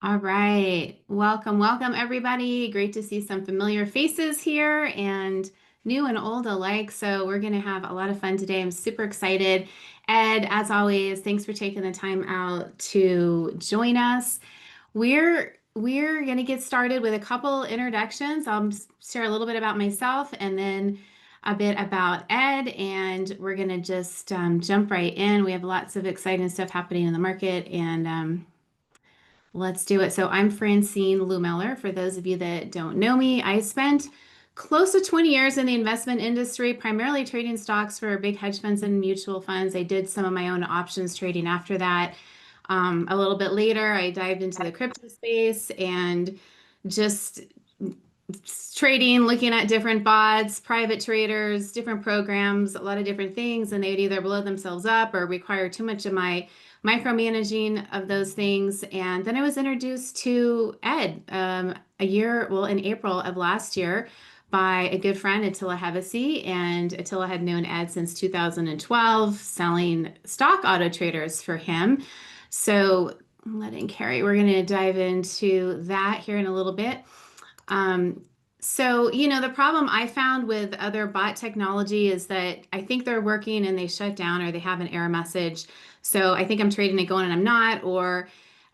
All right. Welcome, welcome, everybody. Great to see some familiar faces here and new and old alike. So, we're going to have a lot of fun today. I'm super excited. Ed, as always, thanks for taking the time out to join us. We're going to get started with a couple introductions. I'll share a little bit about myself and then a bit about Ed, and we're going to just jump right in. We have lots of exciting stuff happening in the market, and let's do it. So I'm Francine Lumiller. For those of you that don't know me, I spent close to 20 years in the investment industry, primarily trading stocks for big hedge funds and mutual funds. I did some of my own options trading after that. A little bit later, I dived into the crypto space and just trading, looking at different bots, private traders, different programs, a lot of different things, and they'd either blow themselves up or require too much of my micromanaging of those things. And then I was introduced to Ed in April of last year by a good friend, Attila Hevesi. And Attila had known Ed since 2012, selling stock auto traders for him. So letting Carrie, we're going to dive into that here in a little bit. The problem I found with other bot technology is that I think they're working and they shut down or they have an error message. So I think I'm trading it going and I'm not, or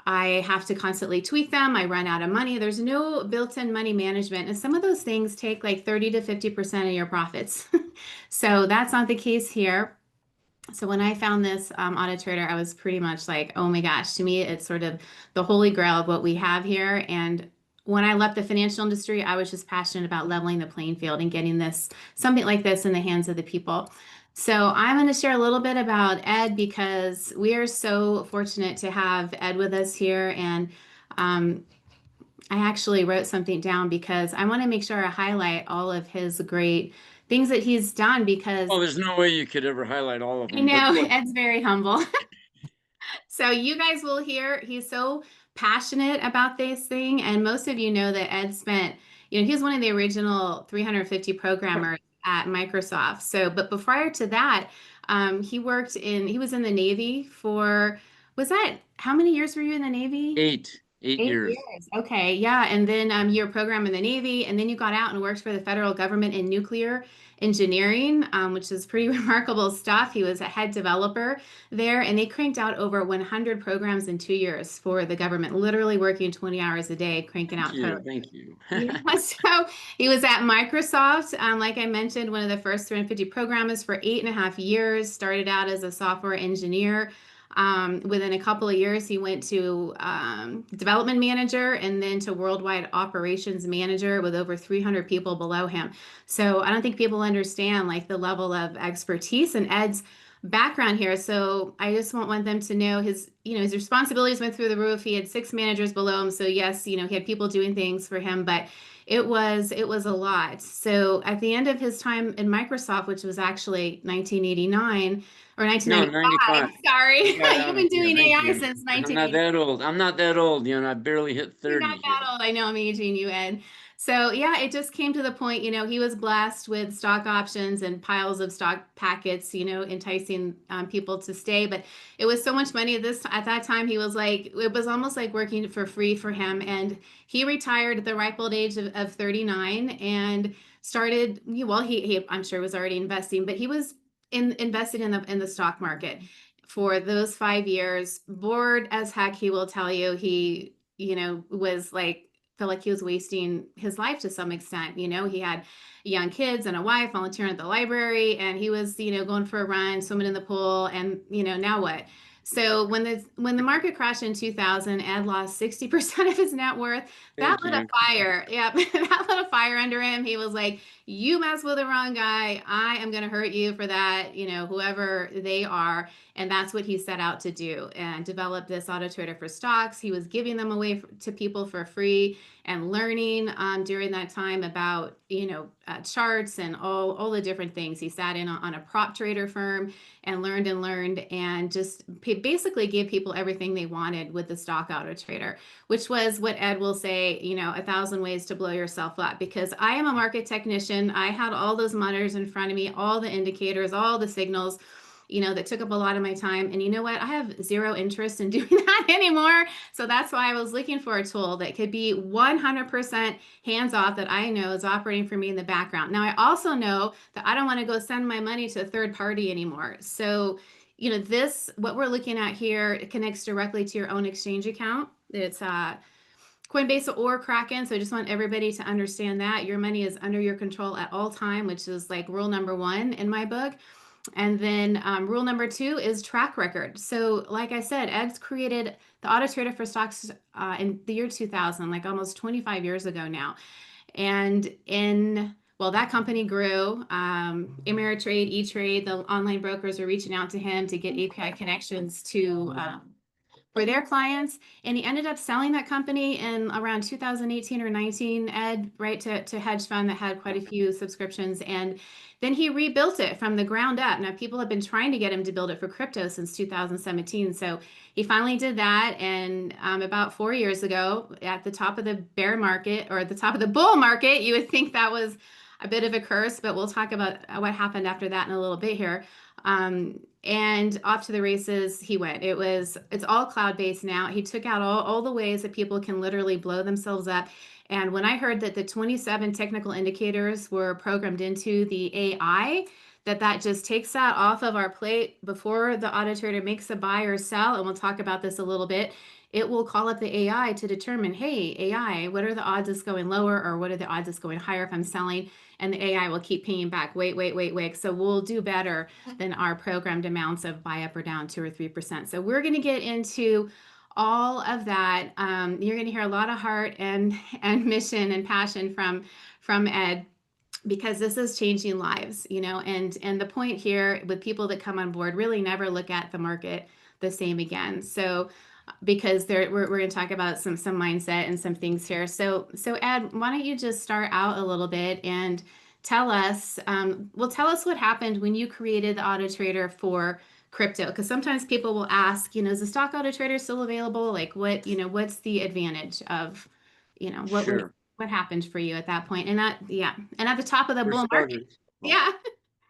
I have to constantly tweak them. I run out of money. There's no built-in money management. And some of those things take like 30 to 50% of your profits. So that's not the case here. So when I found this auto trader, I was pretty much like, oh my gosh, to me, it's sort of the holy grail of what we have here. And when I left the financial industry, I was just passionate about leveling the playing field and getting something like this in the hands of the people. So I'm going to share a little bit about Ed because we are so fortunate to have Ed with us here. And um, I actually wrote something down because I want to make sure I highlight all of his great things that he's done because Oh, there's no way you could ever highlight all of I them, but know good. Ed's very humble. So you guys will hear he's so passionate about this thing, and most of you know that Ed spent, he's one of the original 350 programmers at Microsoft. So, but prior to that, he was in the Navy for, was that, how many years were you in the Navy? Eight 8 years. years. Okay, yeah. And then you're a program in the Navy, and then you got out and worked for the federal government in nuclear engineering, which is pretty remarkable stuff. He was a head developer there, and they cranked out over 100 programs in 2 years for the government, literally working 20 hours a day, cranking Thank out you. code. Thank you. Yeah, so he was at Microsoft, like I mentioned, one of the first 350 programmers for 8.5 years. Started out as a software engineer. Within a couple of years, he went to development manager and then to worldwide operations manager with over 300 people below him. So I don't think people understand like the level of expertise and Ed's background here. So I just want them to know his responsibilities went through the roof. He had 6 managers below him. So yes, he had people doing things for him, but it was a lot. So at the end of his time in Microsoft, which was actually 1989 or No, 95. 1995, sorry, I got you've out of been here. doing Thank AI you. since I'm not 1980. that old. I'm not that old. I barely hit You're 30 not that here. old. I know I'm aging you, Ed. So yeah, it just came to the point, he was blessed with stock options and piles of stock packets, enticing people to stay. But it was so much money at that time. He was like, it was almost like working for free for him. And he retired at the ripe old age of 39 and started, well, he I'm sure was already investing, but he was invested in the stock market for those 5 years. Bored as heck, he will tell you. He was like, felt like he was wasting his life to some extent. He had young kids and a wife volunteering at the library, and he was, going for a run, swimming in the pool, and now what? So when the market crashed in 2000, Ed lost 60% of his net worth. That Thank lit a you. fire. Yeah, that lit a fire under him. He was like, "You mess with the wrong guy. I am going to hurt you for that. Whoever they are." And that's what he set out to do and develop this auto trader for stocks. He was giving them away to people for free and learning during that time about, charts and all the different things. He sat in on a prop trader firm and learned and just basically gave people everything they wanted with the stock auto trader, which was what Ed will say, 1,000 ways to blow yourself up. Because I am a market technician. I had all those monitors in front of me, all the indicators, all the signals, that took up a lot of my time. And you know what? I have zero interest in doing that anymore. So that's why I was looking for a tool that could be 100% hands off, that I know is operating for me in the background. Now, I also know that I don't want to go send my money to a third party anymore. So, what we're looking at here, it connects directly to your own exchange account. It's Coinbase or Kraken. So I just want everybody to understand that your money is under your control at all time, which is like rule number one in my book. And then rule number two is track record. So, like I said, Ed's created the Auto Trader for Stocks in the year 2000, like almost 25 years ago now. And well, that company grew. Ameritrade, E-Trade, the online brokers are reaching out to him to get API connections to for their clients. And he ended up selling that company in around 2018 or 19, Ed, right, to hedge fund that had quite a few subscriptions. And then he rebuilt it from the ground up. Now, people have been trying to get him to build it for crypto since 2017. So he finally did that. And about 4 years ago, at the top of the bear market, or at the top of the bull market, you would think that was a bit of a curse, but we'll talk about what happened after that in a little bit here. And off to the races he went. It's all cloud-based now. He took out all the ways that people can literally blow themselves up. And when I heard that the 27 technical indicators were programmed into the AI, that just takes that off of our plate before the auto trader makes a buy or sell, and we'll talk about this a little bit. It will call up the AI to determine, hey, AI, what are the odds it's going lower, or what are the odds it's going higher if I'm selling? And the AI will keep pinging back, wait, wait, wait, wait. So we'll do better than our programmed amounts of buy up or down 2 or 3%. So we're going to get into all of that. You're going to hear a lot of heart and mission and passion from Ed, because this is changing lives, and the point here with people that come on board, really never look at the market the same again. So because we're going to talk about some mindset and some things here. So Ed, why don't you just start out a little bit and tell us, tell us what happened when you created the Auto Trader for crypto, because sometimes people will ask, is the stock Auto Trader still available? Like what's the advantage of, Sure. what happened for you at that point? And yeah, and at the top of the For bull market. starters, well, Yeah.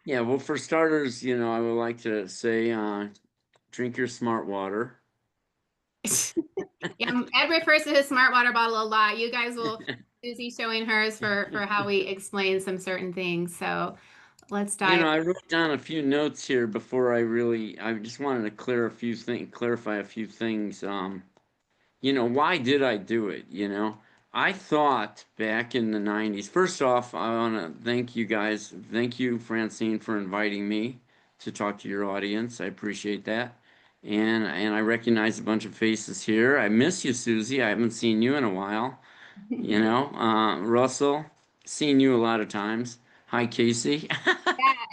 yeah, well, for starters, I would like to say, drink your smart water. Yeah, Ed refers to his smart water bottle a lot. You guys will Susie showing hers for how we explain some certain things. So let's dive. I wrote down a few notes here before I just wanted to clarify a few things. Why did I do it? I thought back in the 90s. First off, I want to thank you guys. Thank you, Francine, for inviting me to talk to your audience. I appreciate that. And I recognize a bunch of faces here. I miss you, Susie. I haven't seen you in a while. Russell, seen you a lot of times. Hi, Casey. Yeah,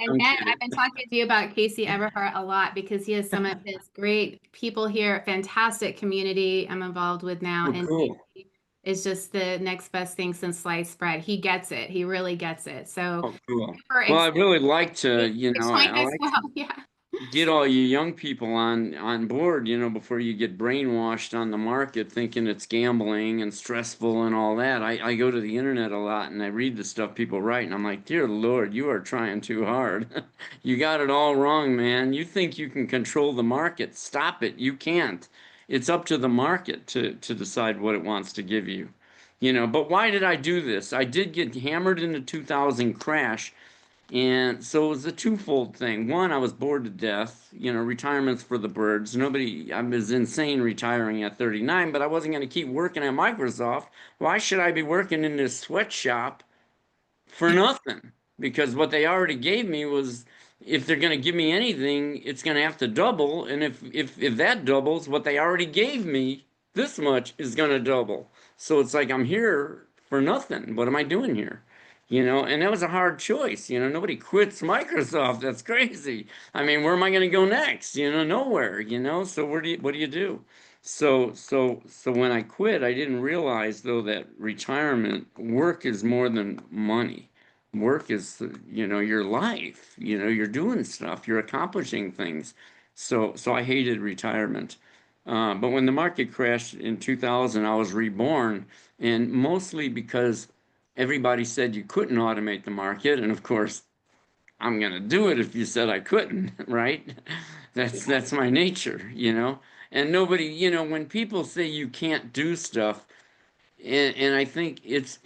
and I'm Ed, kidding. I've been talking to you about Casey Everhart a lot because he has some of his great people here, fantastic community I'm involved with now, Oh, and cool. Casey is just the next best thing since sliced bread. He gets it. He really gets it. So Oh, cool. for Well, I really like to, explain I as like well. Yeah. get all you young people on board, before you get brainwashed on the market thinking it's gambling and stressful and all that. I go to the internet a lot and I read the stuff people write and I'm like, dear Lord, you are trying too hard. You got it all wrong, man. You think you can control the market. Stop it. You can't. It's up to the market to decide what it wants to give you. But why did I do this? I did get hammered in the 2000 crash, and so it was a twofold thing. One, I was bored to death. Retirement's for the birds. I was insane retiring at 39, but I wasn't going to keep working at Microsoft. Why should I be working in this sweatshop for nothing? Because what they already gave me was, if they're going to give me anything, it's going to have to double. And if that doubles, what they already gave me, this much is going to double. So it's like I'm here for nothing. What am I doing here? And that was a hard choice. Nobody quits Microsoft. That's crazy. I mean, where am I going to go next? Nowhere. So what do you do? So when I quit, I didn't realize though that retirement work is more than money. Work is, your life. You're doing stuff. You're accomplishing things. So I hated retirement. But when the market crashed in 2000, I was reborn, and mostly because everybody said you couldn't automate the market. And of course, I'm gonna do it if you said I couldn't, right? That's my nature, you know. And nobody, you know, when people say you can't do stuff, and I think it's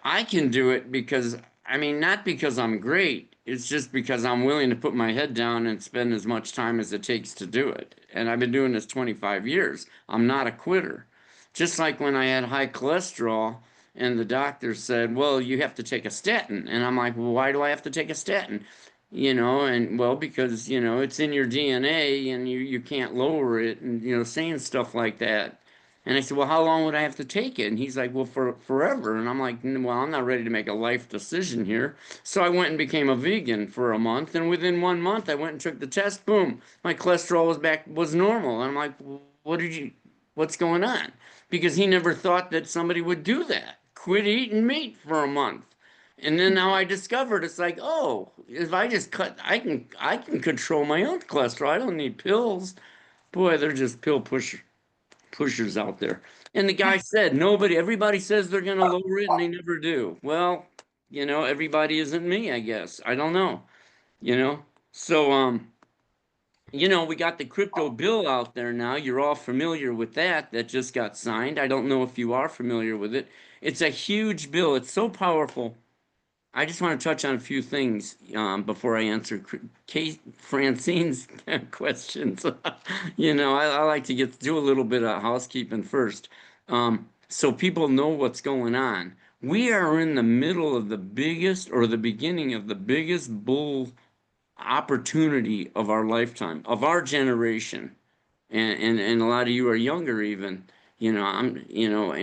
I can do it because I mean not because I'm great. It's just because I'm willing to put my head down and spend as much time as it takes to do it. And I've been doing this 25 years. I'm not a quitter. Just like when I had high cholesterol and the doctor said, "Well, you have to take a statin." And I'm like, "Well, why do I have to take a statin?" You know, and well, because, you know, it's in your DNA and you can't lower it and, you know, saying stuff like that. And I said, "Well, how long would I have to take it?" And he's like, "Well, for forever." And I'm like, "Well, I'm not ready to make a life decision here." So I went and became a vegan for a month, and within 1 month, I went and took the test. Boom, my cholesterol was normal. And I'm like, "What did you? What's going on?" Because he never thought that somebody would do that. Quit eating meat for a month. And then now I discovered it's like, oh, if I just cut, I can control my own cholesterol. I don't need pills. Boy, they're just pushers out there. And the guy said, everybody says they're going to lower it and they never do. Well, you know, everybody isn't me, I guess. I don't know, you know. So, you know, we got the crypto bill out there now. You're all familiar with that. That just got signed. I don't know if you are familiar with it. It's a huge bill. It's so powerful. I just want to touch on a few things before I answer Kate Francine's questions. You know, I like to do a little bit of housekeeping first, so people know what's going on. We are in the middle of the biggest, or the beginning of the biggest bull opportunity of our lifetime, of our generation, and a lot of you are younger even. You know,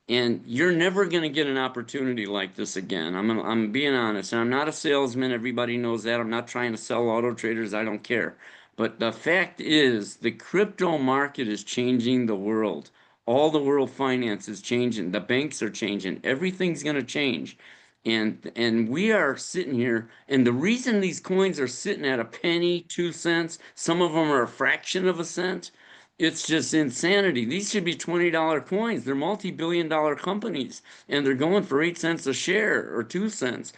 and you're never going to get an opportunity like this again. I'm being honest. And I'm not a salesman. Everybody knows that. I'm not trying to sell auto traders. I don't care. But the fact is, the crypto market is changing the world. All the world finance is changing. The banks are changing. Everything's going to change. And we are sitting here, and the reason these coins are sitting at a penny, 2 cents, some of them are a fraction of a cent, it's just insanity. These should be $20 coins. They're multi-billion-dollar companies, and they're going for 8 cents a share or 2 cents.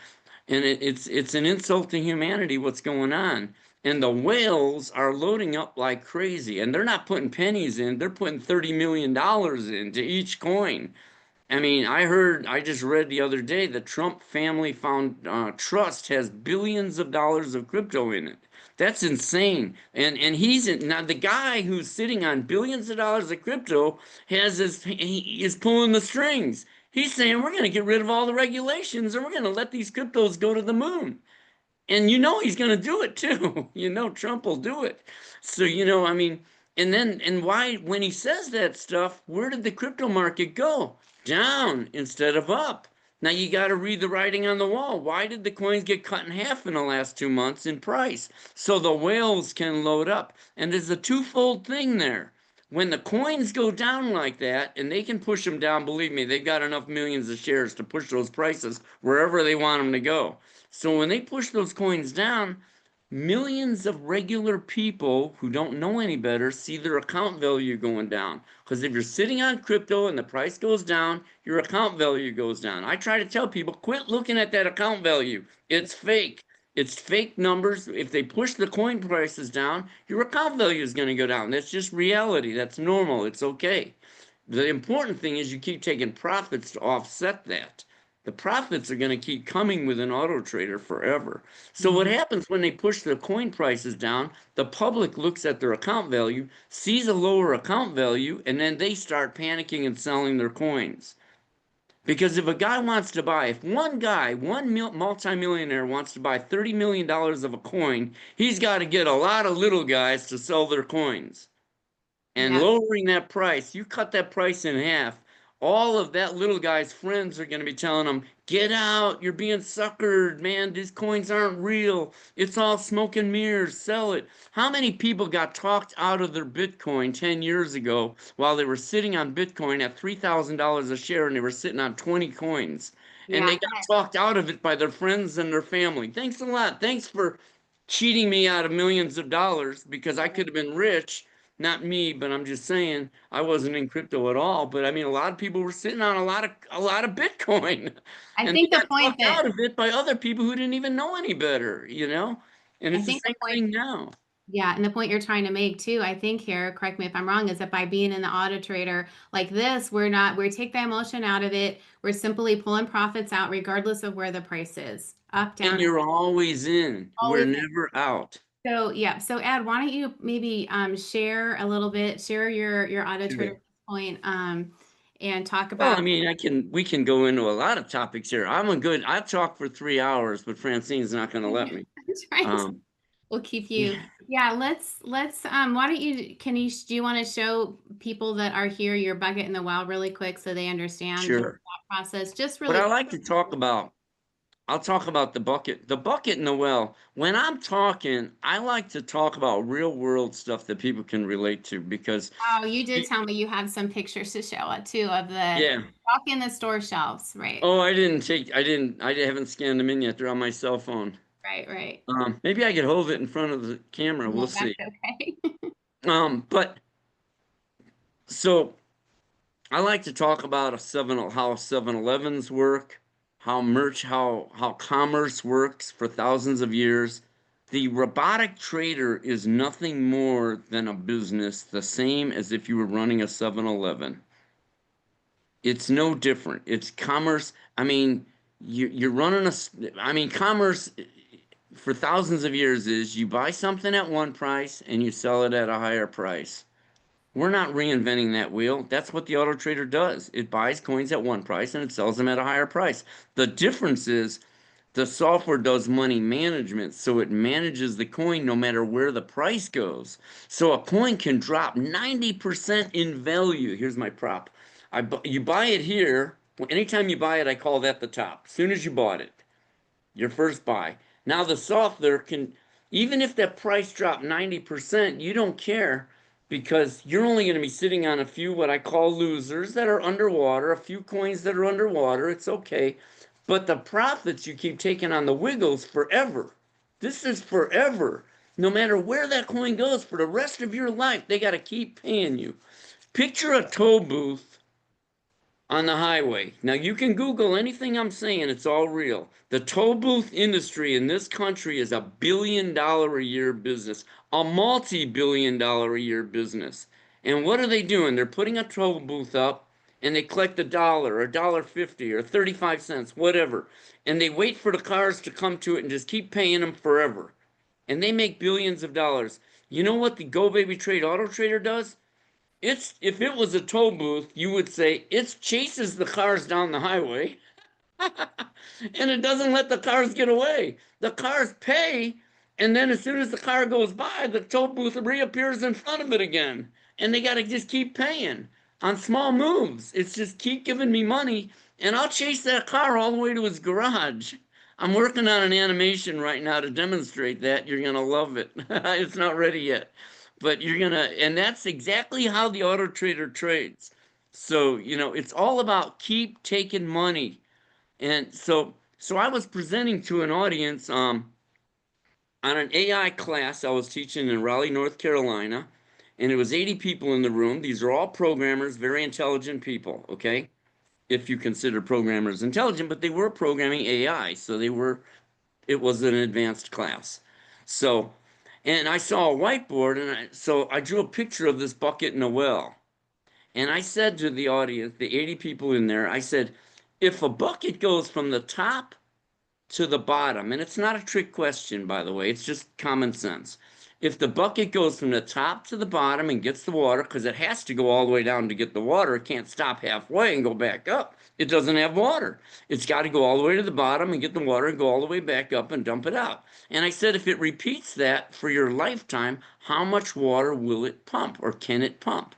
And it's an insult to humanity what's going on. And the whales are loading up like crazy, and they're not putting pennies in. They're putting $30 million into each coin. I mean, I just read the other day the Trump Family Found Trust has billions of dollars of crypto in it. That's insane. And now the guy who's sitting on billions of dollars of crypto he is pulling the strings. He's saying we're going to get rid of all the regulations and we're going to let these cryptos go to the moon. And you know he's going to do it too. You know Trump will do it. So, you know, I mean, and why, when he says that stuff, where did the crypto market go? Down instead of up. Now you got to read the writing on the wall. Why did the coins get cut in half in the last 2 months in price? So the whales can load up. And there's a twofold thing there. When the coins go down like that, and they can push them down, believe me, they've got enough millions of shares to push those prices wherever they want them to go. So when they push those coins down, millions of regular people who don't know any better see their account value going down. Because if you're sitting on crypto and the price goes down, your account value goes down. I try to tell people, quit looking at that account value. It's fake. It's fake numbers. If they push the coin prices down, your account value is going to go down. That's just reality. That's normal. It's okay. The important thing is you keep taking profits to offset that. The profits are going to keep coming with an auto trader forever. So what Mhm. happens when they push the coin prices down? The public looks at their account value, sees a lower account value, and then they start panicking and selling their coins. Because if a guy wants to buy, if one guy, multimillionaire wants to buy $30 million of a coin, he's got to get a lot of little guys to sell their coins. And Yep. lowering that price, you cut that price in half, all of that little guy's friends are going to be telling him, get out, you're being suckered, man, these coins aren't real. It's all smoke and mirrors, sell it. How many people got talked out of their Bitcoin 10 years ago while they were sitting on Bitcoin at $3,000 a share and they were sitting on 20 coins? And they Yeah. got talked out of it by their friends and their family. Thanks a lot. Thanks for cheating me out of millions of dollars because I could have been rich. not me, but I'm just saying I wasn't in crypto at all. But I mean, a lot of people were sitting on a lot of Bitcoin, I and they think the got point talked that out of it by other people who didn't even know any better, you know? And I it's the think the same point thing now. Yeah, and the point you're trying to make too, I think here, correct me if I'm wrong, is that by being in the auto trader like this, we take the emotion out of it. We're simply pulling profits out regardless of where the price is, up, And down, you're always in. We're always in. never out. So yeah, so Ed, why don't you maybe share a little bit, share your auto trader Sure. point, and talk Well, I about mean, we can go into a lot of topics here. I talk for 3 hours, but Francine's not going to let me. that's right. Um, We'll keep you. yeah, Yeah, let's why don't you do you want to show people that are here your bucket in the well really quick so they understand the sure. thought process just What really I quick. like to talk about, I'll talk about the bucket and the well. When I'm talking, I like to talk about real world stuff that people can relate to because, Oh, you did tell me you have some pictures to show too of the yeah. stock in the store shelves, right? Oh, I haven't scanned them in yet. They're on my cell phone. Right. Maybe I could hold it in front of the camera. No, We'll that's see. okay. But so I like to talk about how 7-Elevens work, how commerce works for thousands of years. The robotic trader is nothing more than a business, the same as if you were running a 7-Eleven. It's no different. It's commerce. I mean, you're running I mean, commerce for thousands of years is you buy something at one price and you sell it at a higher price. We're not reinventing that wheel. That's what the auto trader does. It buys coins at one price and it sells them at a higher price. The difference is the software does money management, so it manages the coin no matter where the price goes. So a coin can drop 90% in value. Here's my prop. You buy it here. Anytime you buy it, I call that the top. As soon as you bought it, your first buy. Now the software can, even if that price dropped 90%, you don't care because you're only going to be sitting on a few what I call losers that are underwater, a few coins that are underwater. It's okay. But the profits you keep taking on the wiggles forever. This is forever. No matter where that coin goes for the rest of your life, they got to keep paying you. Picture a toll booth on the highway. Now you can Google anything I'm saying, it's all real. The toll booth industry in this country is $1 billion a year business, a multi-billion dollar a year business. And what are they doing? They're putting a toll booth up and they collect $1, or $1.50, or 35 cents, whatever. And they wait for the cars to come to it and just keep paying them forever. And they make billions of dollars. You know what the GoBabyTrade auto trader does? It's if it was a toll booth, you would say it chases the cars down the highway and it doesn't let the cars get away. The cars pay, and then as soon as the car goes by, the toll booth reappears in front of it again. And they got to just keep paying on small moves. It's just keep giving me money, and I'll chase that car all the way to his garage. I'm working on an animation right now to demonstrate that. You're going to love it. It's not ready yet, but and that's exactly how the auto trader trades. So, it's all about keep taking money. And so I was presenting to an audience on an AI class I was teaching in Raleigh, North Carolina, and it was 80 people in the room. These are all programmers, very intelligent people, okay? If you consider programmers intelligent, but they were programming AI, so it was an advanced class. So, and I saw a whiteboard, and so I drew a picture of this bucket in a well. And I said to the audience, the 80 people in there, I said, if a bucket goes from the top to the bottom, and it's not a trick question, by the way, it's just common sense. If the bucket goes from the top to the bottom and gets the water, because it has to go all the way down to get the water, it can't stop halfway and go back up. It doesn't have water. It's got to go all the way to the bottom and get the water and go all the way back up and dump it out. And I said, if it repeats that for your lifetime, how much water will it pump or can it pump?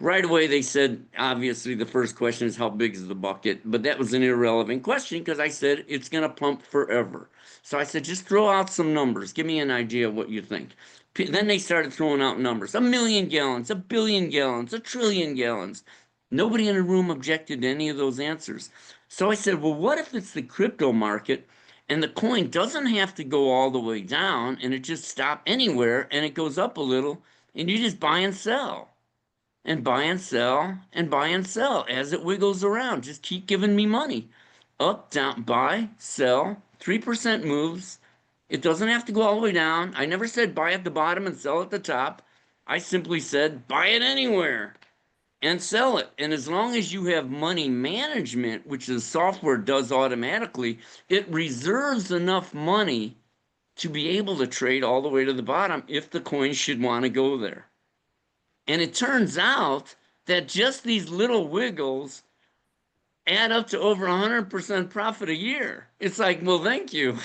Right away, they said, obviously, the first question is how big is the bucket? But that was an irrelevant question because I said it's going to pump forever. So I said, just throw out some numbers. Give me an idea of what you think. Then they started throwing out numbers 1 million gallons, 1 billion gallons, 1 trillion gallons. Nobody in the room objected to any of those answers. So I said, well, what if it's the crypto market and the coin doesn't have to go all the way down and it just stop anywhere and it goes up a little and you just buy and sell and buy and sell and buy and sell as it wiggles around. Just keep giving me money. Up, down, buy, sell, 3% moves. It doesn't have to go all the way down. I never said buy at the bottom and sell at the top. I simply said buy it anywhere and sell it. And as long as you have money management, which the software does automatically, it reserves enough money to be able to trade all the way to the bottom if the coin should want to go there. And it turns out that just these little wiggles add up to over 100% profit a year. It's like, well, thank you.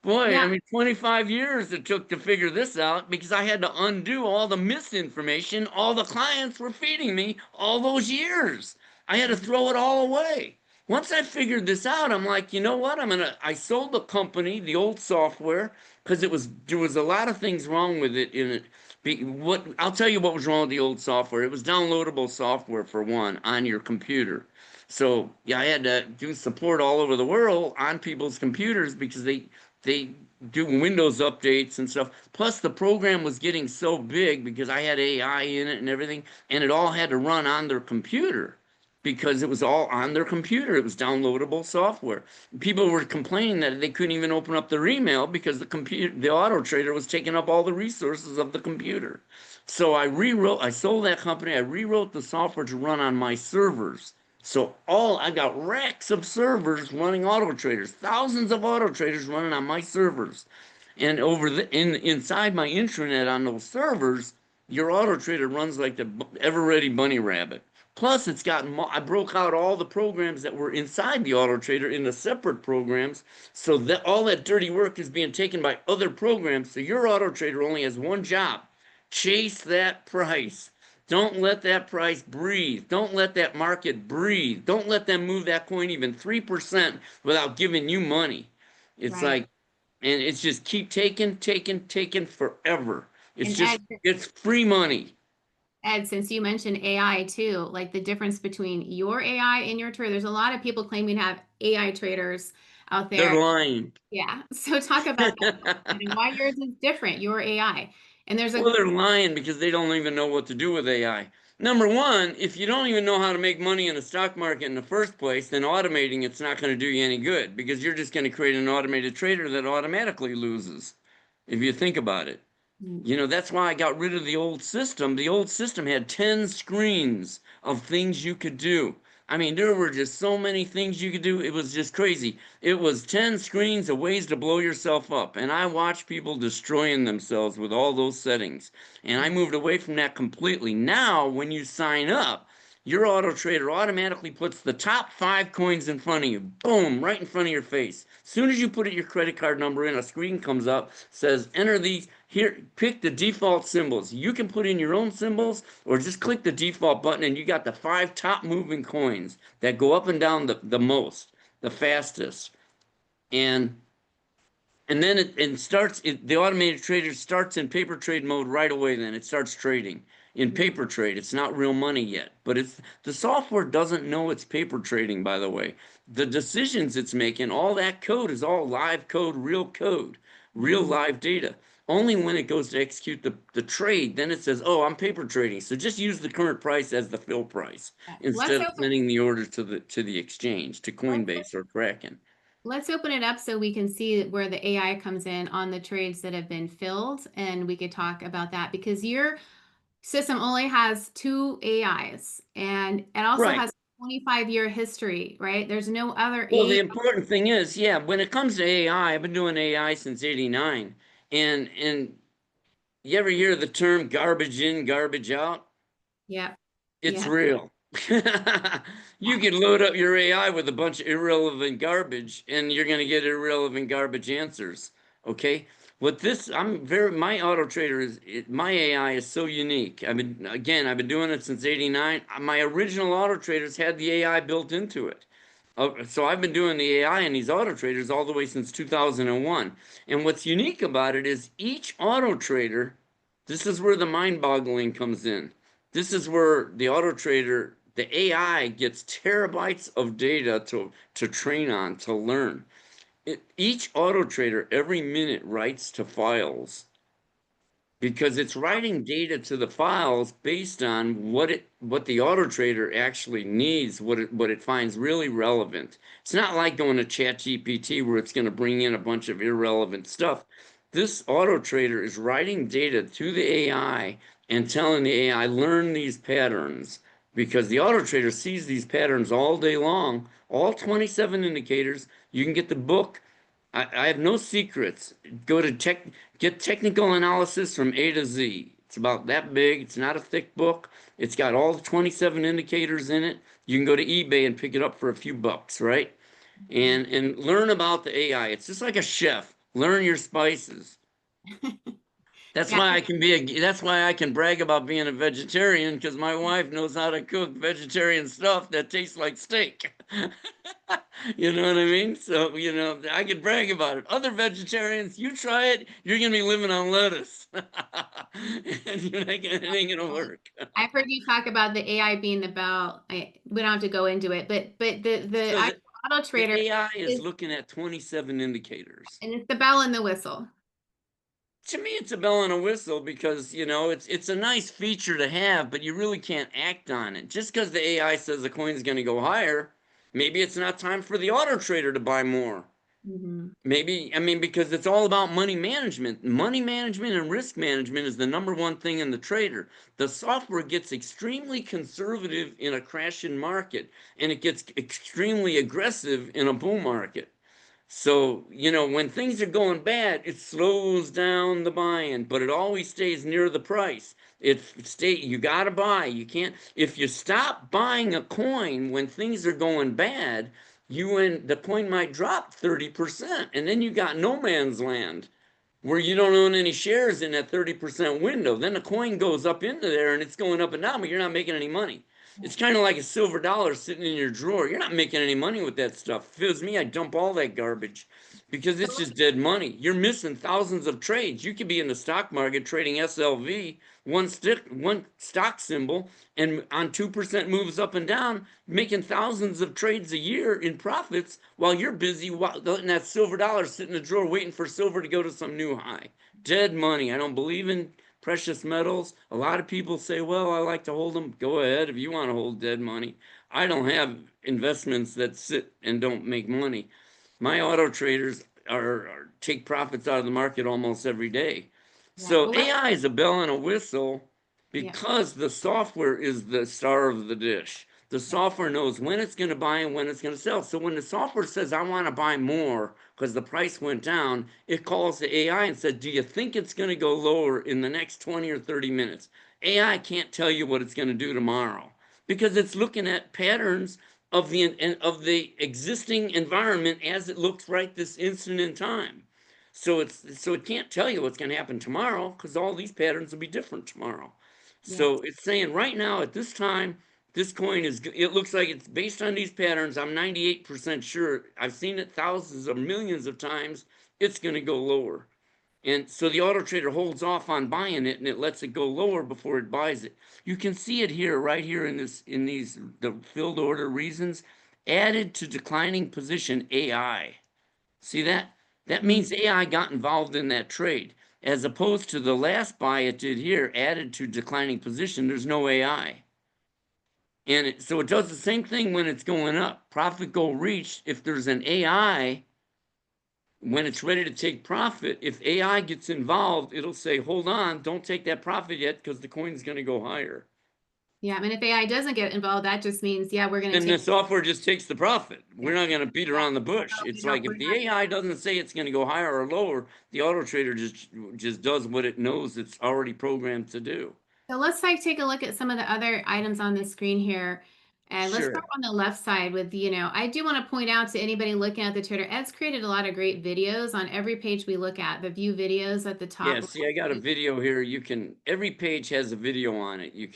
Boy, Yeah. I mean, 25 years it took to figure this out because I had to undo all the misinformation all the clients were feeding me all those years. I had to throw it all away. Once I figured this out, I'm like, you know what? I sold the company, the old software, because there was a lot of things wrong with it in it. I'll tell you what was wrong with the old software. It was downloadable software for one on your computer. So yeah, I had to do support all over the world on people's computers because they do Windows updates and stuff. Plus, the program was getting so big because I had AI in it and everything, and it all had to run on their computer because it was all on their computer. It was downloadable software. People were complaining that they couldn't even open up their email because the auto trader was taking up all the resources of the computer. So I sold that company, I rewrote the software to run on my servers. So I got racks of servers running auto traders, thousands of auto traders running on my servers. And inside my intranet on those servers, your auto trader runs like the ever ready bunny rabbit. Plus, I broke out all the programs that were inside the auto trader into separate programs so that all that dirty work is being taken by other programs. So your auto trader only has one job: chase that price. Don't let that price breathe. Don't let that market breathe. Don't let them move that coin even 3% without giving you money. It's Right. like, and it's just keep taking, taking, taking forever. And Ed, It's free money. Ed, since you mentioned AI too, like the difference between your AI and your trader, there's a lot of people claiming to have AI traders out They're there. lying. Yeah. So talk about that and why yours is different, your AI. And there's a Well, they're lying because they don't even know what to do with AI. Number one, if you don't even know how to make money in the stock market in the first place, then automating it's not going to do you any good because you're just going to create an automated trader that automatically loses, if you think about it. You know, that's why I got rid of the old system. The old system had 10 screens of things you could do. I mean, there were just so many things you could do. It was just crazy. It was 10 screens of ways to blow yourself up. And I watched people destroying themselves with all those settings. And I moved away from that completely. Now, when you sign up, your auto trader automatically puts the top 5 coins in front of you. Boom, right in front of your face. As soon as you put your credit card number in, a screen comes up, says enter these here, pick the default symbols. You can put in your own symbols or just click the default button and you got the 5 top moving coins that go up and down the most, the fastest. And then the automated trader starts in paper trade mode right away. Then it starts trading in paper trade. It's not real money yet, but the software doesn't know it's paper trading, by the way. The decisions it's making, all that code is all live code, real live data. Only when it goes to execute the trade, then it says, oh, I'm paper trading. So just use the current price as the fill price let's instead of open sending the order to the exchange, to let's Coinbase or Kraken. let's open it up so we can see where the AI comes in on the trades that have been filled, and we could talk about that because your system only has two AIs and it also Right. has 25-year history, right? There's no other Well, the AI. important thing is, yeah, when it comes to AI, I've been doing AI since '89, and you ever hear the term garbage in, garbage out? Yeah. It's Yeah. real. You can load up your AI with a bunch of irrelevant garbage, and you're going to get irrelevant garbage answers. Okay. My auto trader my AI is so unique. I've been doing it since '89. My original auto traders had the AI built into it. So I've been doing the AI and these auto traders all the way since 2001. And what's unique about it is each auto trader, this is where the mind-boggling comes in. This is where the auto trader, the AI gets terabytes of data to train on, to learn. Each auto trader every minute writes to files because it's writing data to the files based on what the auto trader actually needs, what it finds really relevant. It's not like going to ChatGPT where it's going to bring in a bunch of irrelevant stuff. This auto trader is writing data to the AI and telling the AI learn these patterns because the auto trader sees these patterns all day long, all 27 indicators. You can get the book. I have no secrets. Go to get technical analysis from A to Z. It's about that big. It's not a thick book. It's got all the 27 indicators in it. You can go to eBay and pick it up for a few bucks, right? And learn about the AI. It's just like a chef. Learn your spices. Yeah, That's why I can brag about being a vegetarian because my wife knows how to cook vegetarian stuff that tastes like steak. You know what I mean? So, I could brag about it. Other vegetarians, you try it, you're gonna be living on lettuce. And it ain't gonna work. I've heard you talk about the AI being the bell. We don't have to go into it, but the So actual auto the trader AI is is, looking at 27 indicators. and it's the bell and the whistle. To me, it's a bell and a whistle because, it's a nice feature to have, but you really can't act on it. Just because the AI says the coin's going to go higher, maybe it's not time for the auto trader to buy more. Hmm. Maybe, I mean, because it's all about money management. Money management and risk management is the number one thing in the trader. The software gets extremely conservative in a crashing market, and it gets extremely aggressive in a bull market. So, when things are going bad, it slows down the buying, but it always stays near the price. You gotta buy. You can't, if you stop buying a coin when things are going bad, the coin might drop 30%, and then you got no man's land where you don't own any shares in that 30% window. Then the coin goes up into there and it's going up and down, but you're not making any money. It's kind of like a silver dollar sitting in your drawer. You're not making any money with that stuff. If it was me, I'd dump all that garbage because it's just dead money. You're missing thousands of trades. You could be in the stock market trading SLV, one stock symbol, and on 2% moves up and down, making thousands of trades a year in profits while you're busy letting that silver dollar sit in the drawer waiting for silver to go to some new high. Dead money. I don't believe in precious metals. A lot of people say, well, I like to hold them. Go ahead if you want to hold dead money. I don't have investments that sit and don't make money. My auto traders take profits out of the market almost every day. Yeah. So Well, AI is a bell and a whistle yeah. because the software is the star of the dish. The Yeah. software knows when it's going to buy and when it's going to sell. So when the software says, I want to buy more because the price went down, it calls the AI and said, do you think it's going to go lower in the next 20 or 30 minutes? AI can't tell you what it's going to do tomorrow because it's looking at patterns of the existing environment as it looks right this instant in time. So it can't tell you what's going to happen tomorrow because all these patterns will be different tomorrow. Yeah. So it's saying right now at this time, this coin it looks like it's based on these patterns. I'm 98% sure. I've seen it thousands of millions of times. It's going to go lower. And so the auto trader holds off on buying it and it lets it go lower before it buys it. You can see it here, right here in these the filled order reasons added to declining position AI. See that? That Mhm. means AI got involved in that trade. As opposed to the last buy it did here, added to declining position, there's no AI. So it does the same thing when it's going up. Profit goal reached. If there's an AI, when it's ready to take profit, if AI gets involved, it'll say, hold on, don't take that profit yet because the coin's going to go higher. Yeah. I mean, if AI doesn't get involved, that just means, yeah, we're going to Then the take. software just takes the profit. Yeah. We're not going to beat Yeah. around the bush. No, It's like we're if the not. AI doesn't say it's going to go higher or lower, the auto trader just does what it knows it's already programmed to do. So let's take a look at some of the other items on the screen here. And let's start Sure. on the left side with, I do want to point out to anybody looking at the Twitter, Ed's created a lot of great videos on every page we look at, the view videos at the Yeah, top. see, I got a video here. Every page has a video on it. Yeah.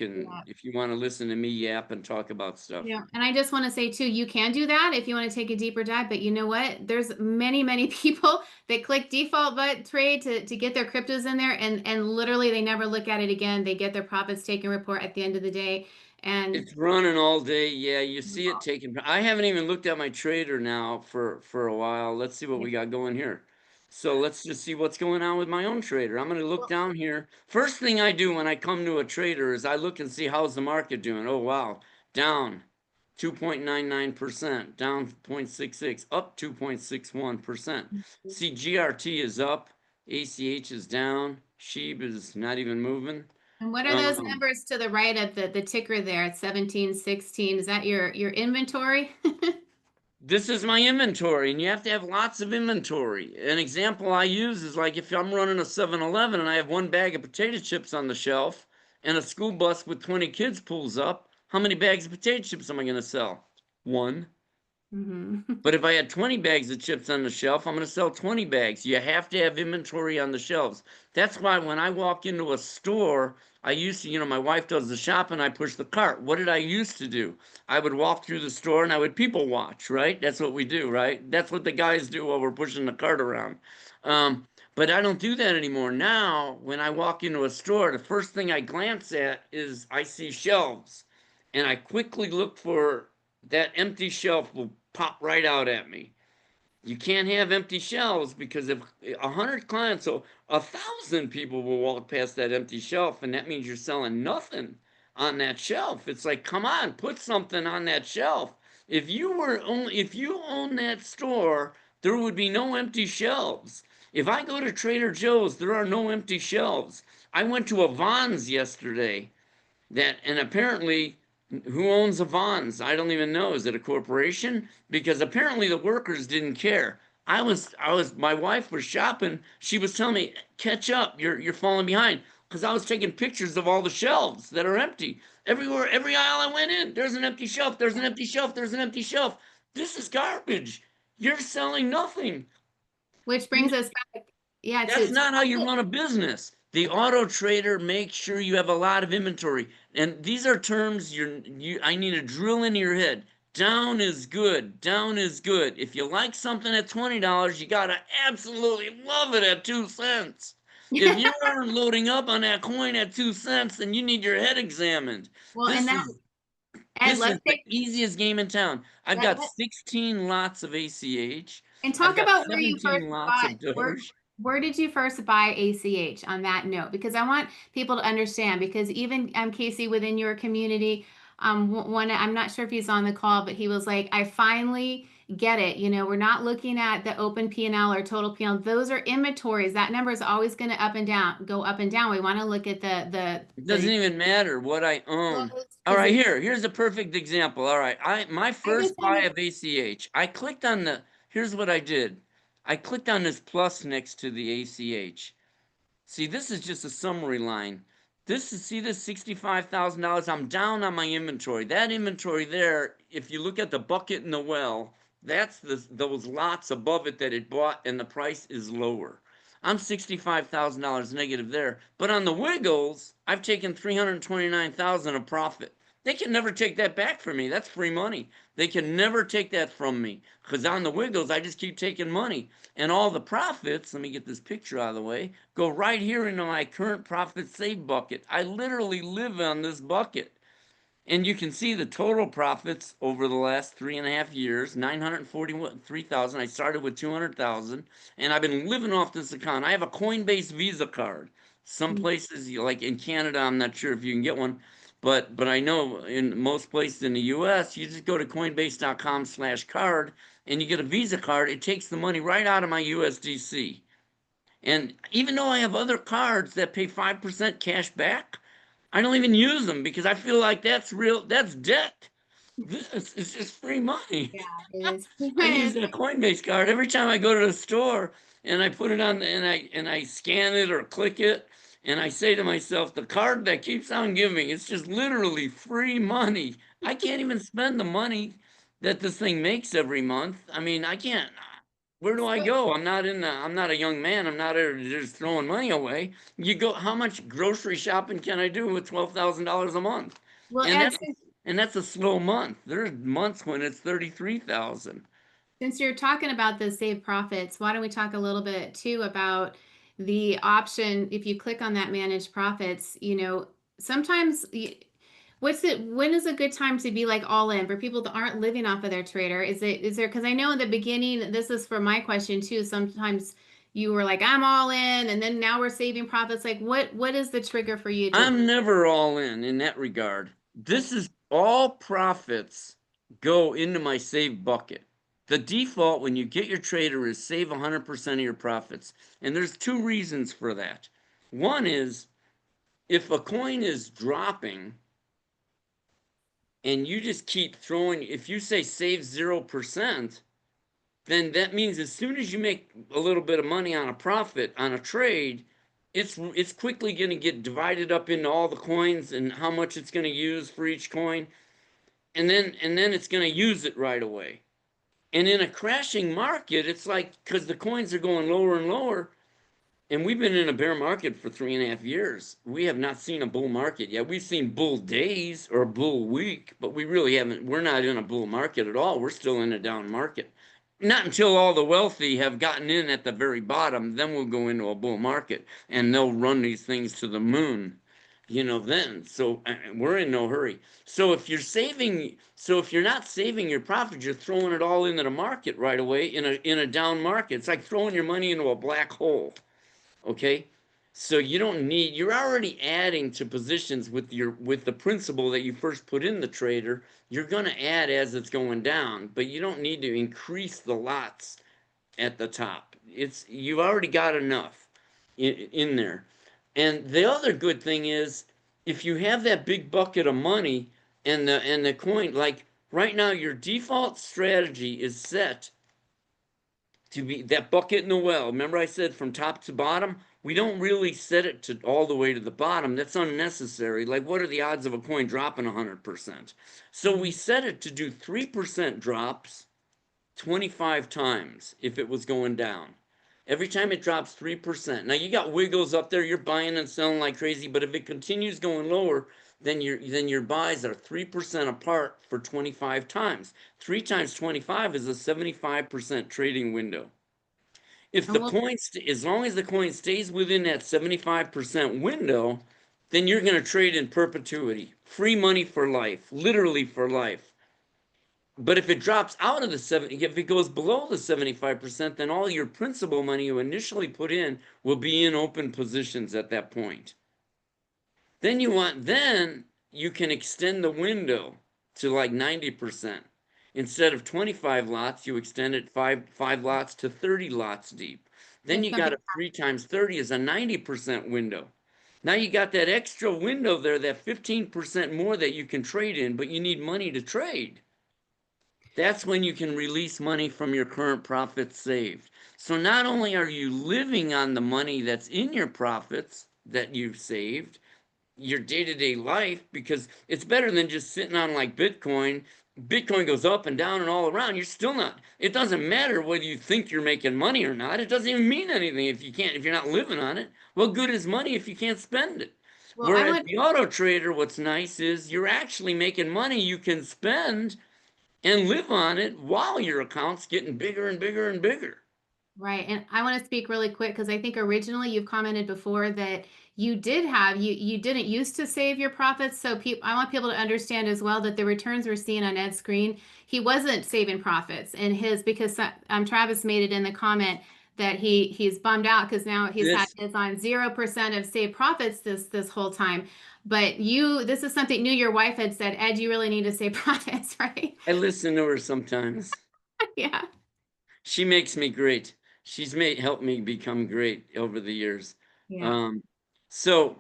If you want to listen to me yap and talk about stuff. Yeah. And I just want to say too, you can do that if you want to take a deeper dive, but you know what? There's many, many people that click default but trade to get their cryptos in there and literally they never look at it again. They get their profits taken report at the end of the day. And It's running all day. Yeah, you see it taking. I haven't even looked at my trader now for a while. Let's see what yeah. we got going here. So let's just see what's going on with my own trader. I'm going to look down here. First thing I do when I come to a trader is I look and see how's the market doing. Oh, wow. Down 2.99%, down 0.66, up 2.61%. See, GRT is up, ACH is down, SHIB is not even moving. And what are those Um, numbers to the right of the ticker there at 1716? Is that your inventory? This is my inventory, and you have to have lots of inventory. An example I use is like if I'm running a 7-Eleven and I have one bag of potato chips on the shelf and a school bus with 20 kids pulls up, how many bags of potato chips am I going to sell? One. Hmm. But if I had 20 bags of chips on the shelf, I'm going to sell 20 bags. You have to have inventory on the shelves. That's why when I walk into a store, I used to, my wife does the shopping, I push the cart. What did I used to do? I would walk through the store and I would people watch, right? That's what we do, right? That's what the guys do while we're pushing the cart around. But I don't do that anymore. Now, when I walk into a store, the first thing I glance at is I see shelves. And I quickly look for that empty shelf will pop right out at me. You can't have empty shelves because if 100 clients, so 1,000 people will walk past that empty shelf, and that means you're selling nothing on that shelf. It's like, come on, put something on that shelf. If you own that store, there would be no empty shelves. If I go to Trader Joe's, there are no empty shelves. I went to a Vons yesterday and apparently who owns Avon's? I don't even know. Is it a corporation? Because apparently the workers didn't care. My wife was shopping. She was telling me, catch up, you're falling behind. Because I was taking pictures of all the shelves that are empty. Everywhere, every aisle I went in, there's an empty shelf, there's an empty shelf, there's an empty shelf. This is garbage. You're selling nothing. Which brings us back, yeah, That's to not how you run a business. The auto trader makes sure you have a lot of inventory. And these are terms I need to drill into your head. Down is good. Down is good. If you like something at $20, you gotta absolutely love it at 2 cents. If you aren't loading up on that coin at 2 cents, then you need your head examined. well, and This that, is Ed, this is let's the take easiest game in town. I've let, got let, 16 lots of ACH. and I've talk got about where you first 17 lots bought. of Doge. Where did you first buy ACH on that note? Because I want people to understand. Because even Casey within your community, one I'm not sure if he's on the call, but he was like, I finally get it. We're not looking at the open P&L or total P&L. Those are inventories. That number is always going to go up and down. We want to look at It doesn't the even matter what I own. All because right, here's a perfect example. All right, my I just first buy want of ACH, I clicked on here's what I did. I clicked on this plus next to the ACH. See, this is just a summary line. See this $65,000. I'm down on my inventory. That inventory there, if you look at the bucket in the well, that's those lots above it that it bought, and the price is lower. I'm $65,000 negative there. But on the Wiggles, I've taken 329,000 of profit. They can never take that back from me. That's free money. They can never take that from me because on the Wiggles, I just keep taking money. And all the profits, let me get this picture out of the way, go right here into my current profit save bucket. I literally live on this bucket. And you can see the total profits over the last 3.5 years, 943,000. I started with 200,000, and I've been living off this account. I have a Coinbase Visa card. Some to. places, like in Canada, I'm not sure if you can get one, but I know in most places in the US, you just go to coinbase.com/card and you get a Visa card. It takes the money right out of my USDC. And even though I have other cards that pay 5% cash back, I don't even use them because I feel like that's debt. This is just free money. Yeah, it is. I use that Coinbase card every time I go to the store and I put it on and I scan it or click it and I say to myself, the card that keeps on giving, it's just literally free money. I can't even spend the money that this thing makes every month. I mean, I can't. Where do I go? I'm not a young man. I'm not just throwing money away. How much grocery shopping can I do with $12,000 a month? Well, And Ed, that's and that's a slow month. There's months when it's 33,000. since you're talking about the saved profits, why don't we talk a little bit too about the option if you click on that managed profits, sometimes when is a good time to be like all in for people that aren't living off of their trader? Is there because I know in the beginning, this is for my question too, sometimes you were like, I'm all in, and then now we're saving profits. Like what is the trigger for you to I'm never all in that regard. okay. This is all profits go into my save bucket. The default when you get your trader is save 100% of your profits. And there's two reasons for that. One is if a coin is dropping and you just keep throwing, if you say save 0%, then that means as soon as you make a little bit of money on a profit on a trade, it's quickly going to get divided up into all the coins and how much it's going to use for each coin, and then it's going to use it right away. And in a crashing market, it's like because the coins are going lower and lower, and we've been in a bear market for 3.5 years. We have not seen a bull market yet. We've seen bull days or a bull week, but we really haven't. We're not in a bull market at all. We're still in a down market. Not until all the wealthy have gotten in at the very bottom, then we'll go into a bull market and they'll run these things to the moon, then. So we're in no hurry. So if you're not saving your profit, you're throwing it all into the market right away in a down market. It's like throwing your money into a black hole. Okay, so you're already adding to positions with the principal that you first put in the trader. You're going to add as it's going down, but you don't need to increase the lots at the top. You've already got enough in there. And the other good thing is if you have that big bucket of money and the coin, like right now your default strategy is set to be that bucket in the well. Remember I said from top to bottom? We don't really set it to all the way to the bottom. That's unnecessary. Like what are the odds of a coin dropping 100%? So we set it to do 3% drops 25 times if it was going down. Every time it drops 3%. Now you got wiggles up there, you're buying and selling like crazy, but if it continues going lower, then your buys are 3% apart for 25 times. 3 times 25 is a 75% trading window. If And the we'll coin, as long as the coin stays within that 75% window, then you're going to trade in perpetuity. Free money for life, literally for life. But if it drops out of the 70, if it goes below the 75%, then all your principal money you initially put in will be in open positions at that point. Then you can extend the window to like 90%. Instead of 25 lots, you extend it five lots to 30 lots deep. Then if you got something a 3 times 30 is a 90% window. Now you got that extra window there, that 15% more that you can trade in, but you need money to trade. That's when you can release money from your current profits saved. So not only are you living on the money that's in your profits that you've saved, your day-to-day life, because it's better than just sitting on like Bitcoin. Bitcoin goes up and down and all around. You're still not, it doesn't matter whether you think you're making money or not. It doesn't even mean anything if you're not living on it. What good is money if you can't spend it? well I Whereas want the auto trader, what's nice is you're actually making money you can spend and live on it while your account's getting bigger and bigger and bigger. right. And I want to speak really quick because I think originally you've commented before that you didn't used to save your profits. So I want people to understand as well that the returns we're seeing on Ed's screen, he wasn't saving profits in his because Travis made it in the comment that he's bummed out because now he's had This, his on 0% of saved profits this whole time. But this is something new your wife had said, Ed, you really need to save profits, right? I listen to her sometimes. Yeah. She makes me great. She's made helped me become great over the years. Yeah. Um, so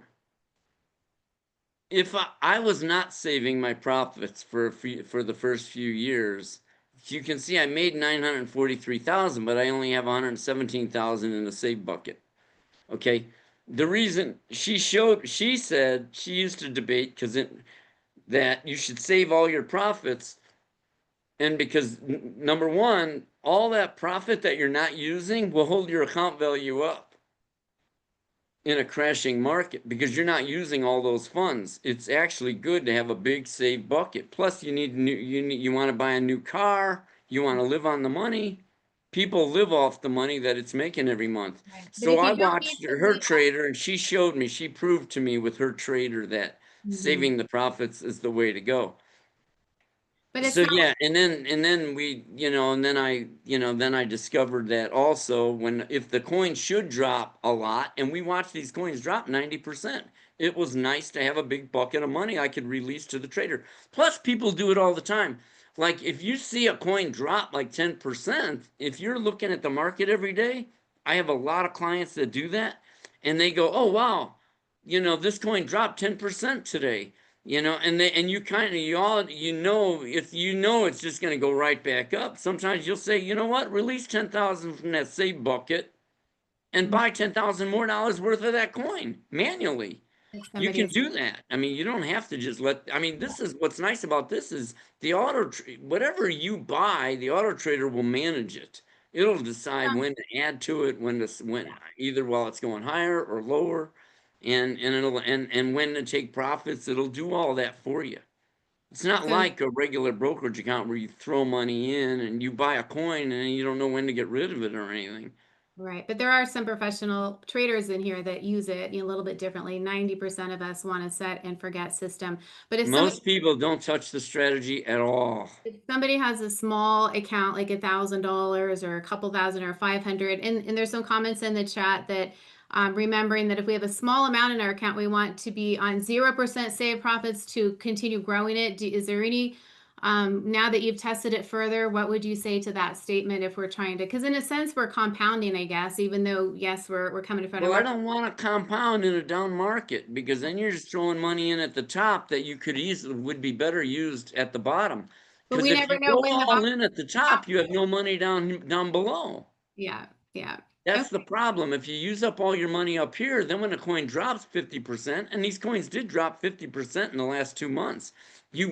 if I was not saving my profits for the first few years, you can see I made 943,000, but I only have 117,000 in the save bucket. Okay. The reason she said she used to debate that you should save all your profits. And because number one, all that profit that you're not using will hold your account value up in a crashing market because you're not using all those funds. It's actually good to have a big save bucket. Plus, you want to buy a new car, you want to live on the money. People live off the money that it's making every month. Right. But So if I you don't need watched to her live trader and she proved to me with her trader that on, saving the profits is the way to go. But it's So not. yeah, and then we, then I discovered that also when if the coin should drop a lot, and we watch these coins drop 90%, it was nice to have a big bucket of money I could release to the trader. Plus, people do it all the time. Like if you see a coin drop like 10%, if you're looking at the market every day, I have a lot of clients that do that, and they go, "Oh wow, this coin dropped 10% today." And you kind of it's just going to go right back up. Sometimes you'll say, you know what, release 10,000 from that save bucket and buy $10,000 more worth of that coin manually. If You somebody can is. do that. I mean, you don't have to just I mean, this is what's nice about this is whatever you buy, the auto trader will manage it. It'll decide when to add to it, when Yeah. either while it's going higher or lower, and when to take profits. It'll do all that for you. It's not So like a regular brokerage account where you throw money in and you buy a coin and you don't know when to get rid of it or anything. right, but there are some professional traders in here that use it a little bit differently. 90% of us want to set and forget system. But Most people don't touch the strategy at all. if somebody has a small account, like $1,000 or a couple thousand or 500, and there's some comments in the chat that remembering that if we have a small amount in our account, we want to be on 0% save profits to continue growing it. Is there any, now that you've tested it further, what would you say to that statement if we're trying to, because in a sense, we're compounding, I guess, even though, yes, we're coming in front of Well, I our, don't want to compound in a down market because then you're just throwing money in at the top that you could easily would be better used at the bottom. but Because we if never you know go when the all bottom. in at the top, you have no money down below. Yeah, yeah. That's the Okay. problem. If you use up all your money up here, then when a coin drops 50%, and these coins did drop 50% in the last 2 months, I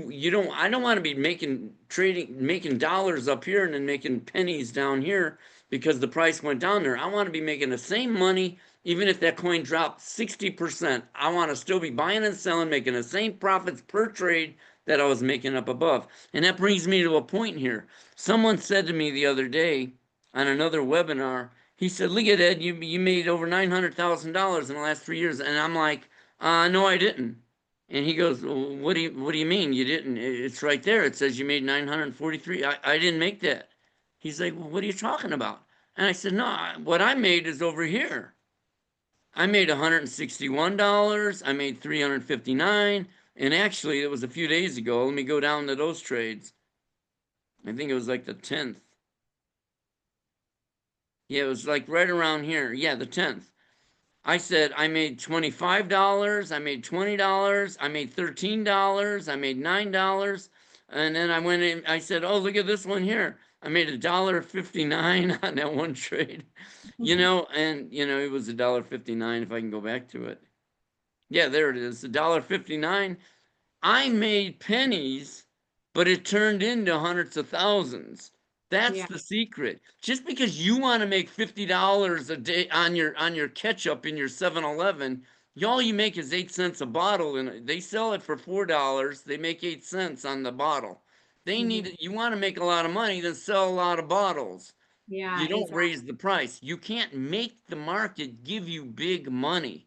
don't want to be making dollars up here and then making pennies down here because the price went down there. I want to be making the same money even if that coin dropped 60%. I want to still be buying and selling, making the same profits per trade that I was making up above. And that brings me to a point here. Someone said to me the other day on another webinar, he said, "Look at Ed, you made over $900,000 in the last 3 years," and I'm like, "No, I didn't." And he goes, well, "What do you mean you didn't? It's right there. It says you made 943. I didn't make that." He's like, "Well, what are you talking about?" And I said, "No, what I made is over here. I made $161. I made 359, and actually, it was a few days ago. Let me go down to those trades. I think it was like the 10th. Yeah, it was like right around here. Yeah, the 10th. I said I made $25, I made $20, I made $13, I made $9, and then I went in. I said, "Oh, look at this one here. I made $1.59 on that one trade." And it was $1.59 if I can go back to it. Yeah, there it is, $1.59. I made pennies, but it turned into hundreds of thousands. That's Yeah. the secret. Just because you want to make $50 a day on your ketchup in your 7-Eleven, all you make is 8 cents a bottle, and they sell it for $4. They make 8 cents on the bottle. Mhm. You want to make a lot of money, then sell a lot of bottles. Yeah, You don't exactly. raise the price. You can't make the market give you big money.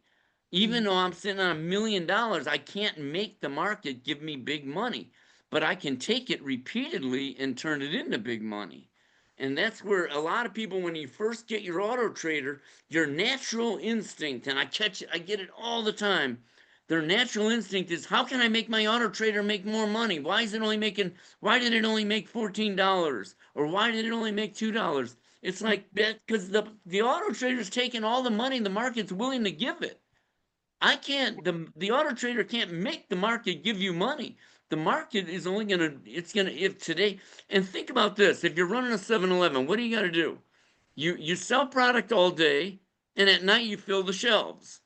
Even Mhm. though I'm sitting on $1 million, I can't make the market give me big money, but I can take it repeatedly and turn it into big money. And that's where a lot of people, when you first get your auto trader, your natural instinct, and I get it all the time. Their natural instinct is, how can I make my auto trader make more money? Why did it only make $14? Or why did it only make $2? It's like that because the auto trader's taking all the money the market's willing to give it. I can't, the auto trader can't make the market give you money. The market is only if today, and think about this, if you're running a 7-Eleven, what do you got to do? You sell product all day, and at night you fill the shelves.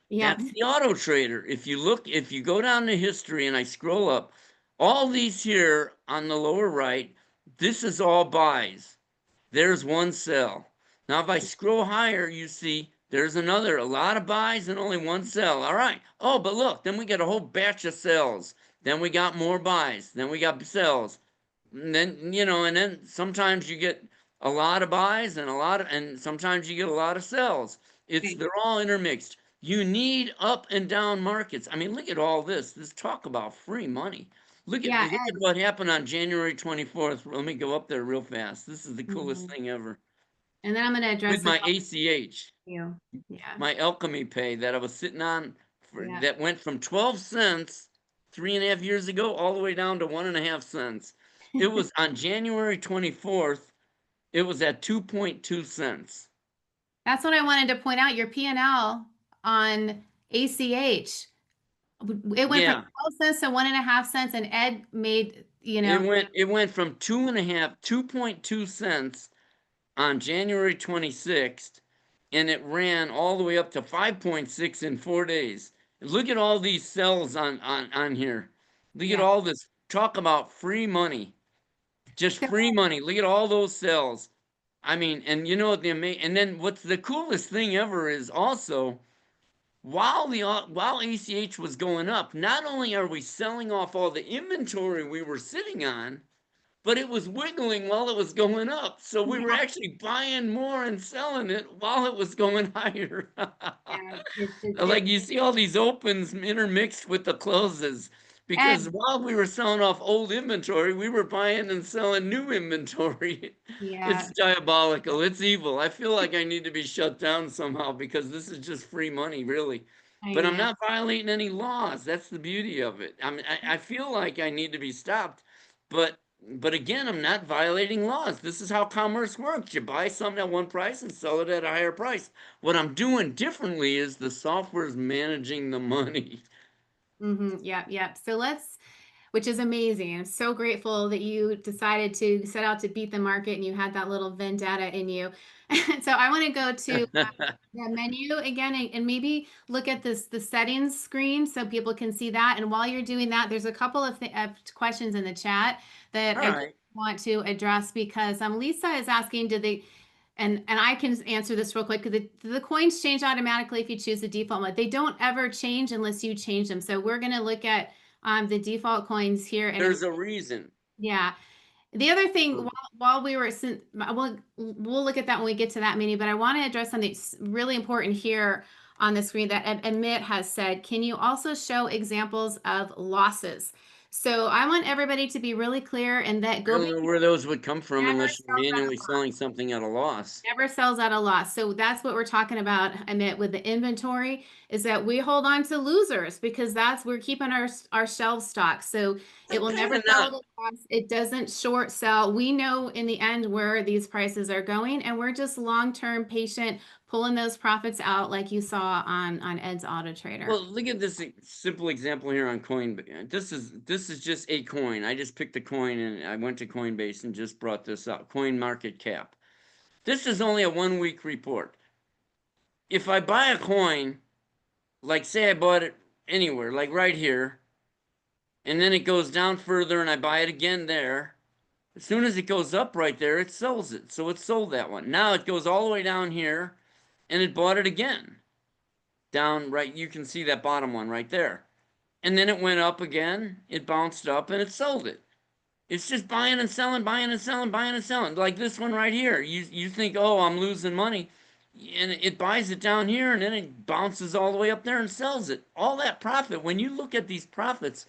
Yep. That's the auto trader. If you go down to history and I scroll up, all these here on the lower right, this is all buys. There's one sell. Now, if I scroll higher, you see there's a lot of buys and only one sell. All right. Oh, but look, then we get a whole batch of sells. Then we got more buys. Then we got sells. And then sometimes you get a lot of buys and sometimes you get a lot of sells. Okay. They're all intermixed. You need up and down markets. I mean, look at all this. This talk about free money. Yeah, Look at Ed. what happened on January 24th. Let me go up there real fast. This is the coolest Mhm. thing ever. And then I'm going to With address the my ACH, you. Yeah. my alchemy pay that I was sitting on Yeah. that went from 12 cents 3.5 years ago all the way down to 1.5 cents. It was on January 24th, it was at 2.2 cents. That's what I wanted to point out. Your P&L on ACH, it went from Yeah, 12 cents to 1.5 cents, and Ed made, it went from 2.2 cents on January 26th, and it ran all the way up to 5.6 in 4 days. Look at all these cells on here. Look at yeah. all this. Talk about free money. Just So, free money. Look at all those cells. I mean, and you know what and then what's the coolest thing ever is also while ACH was going up, not only are we selling off all the inventory we were sitting on, but it was wiggling while it was going up. So we were yeah, actually buying more and selling it while it was going higher. yeah, Like you see all these opens intermixed with the closes because Ed, while we were selling off old inventory, we were buying and selling new inventory. yeah, It's diabolical. It's evil. I feel like I need to be shut down somehow because this is just free money, really. I But I'm know. not violating any laws. That's the beauty of it. I feel like I need to be stopped, but again, I'm not violating laws. This is how commerce works. You buy something at one price and sell it at a higher price. What I'm doing differently is the software is managing the money. Yep, yep. So which is amazing. I'm so grateful that you decided to set out to beat the market and you had that little vendetta in you. So I want to go to the menu again and maybe look at the settings screen so people can see that. And while you're doing that, there's a couple of questions in the chat that All I just right. want to address because Lisa is asking, did they and I can answer this real quick because the coins change automatically if you choose the default mode. They don't ever change unless you change them. So we're going to look at the default coins here in a There's a reason. yeah. The other thing, while we were, we'll look at that when we get to that menu, but I want to address something really important here on the screen that Amit has said. Can you also show examples of losses? So I want everybody to be really clear and that I don't know GoBaby where those would come from never unless you're sells at a manually loss. selling something at a loss. Never sells at a loss. So that's what we're talking about, Amit, with the inventory, is that we hold on to losers because we're keeping our shelf stock. So it I'm will kind never of sell not. at a loss. It doesn't short sell. We know in the end where these prices are going, and we're just long-term patient, pulling those profits out like you saw on Ed's Auto Trader. Well, look at this simple example here on Coin. This is just a coin. I just picked a coin and I went to Coinbase and just brought this up. Coin market cap. This is only a 1 week report. If I buy a coin, like say I bought it anywhere, like right here, and then it goes down further and I buy it again there, as soon as it goes up right there, it sells it. So it sold that one. Now it goes all the way down here and it bought it again. Down right, you can see that bottom one right there. And then it went up again, it bounced up and it sold it. It's just buying and selling, buying and selling, buying and selling. Like this one right here. You think, oh, I'm losing money. And it buys it down here and then it bounces all the way up there and sells it. All that profit, when you look at these profits,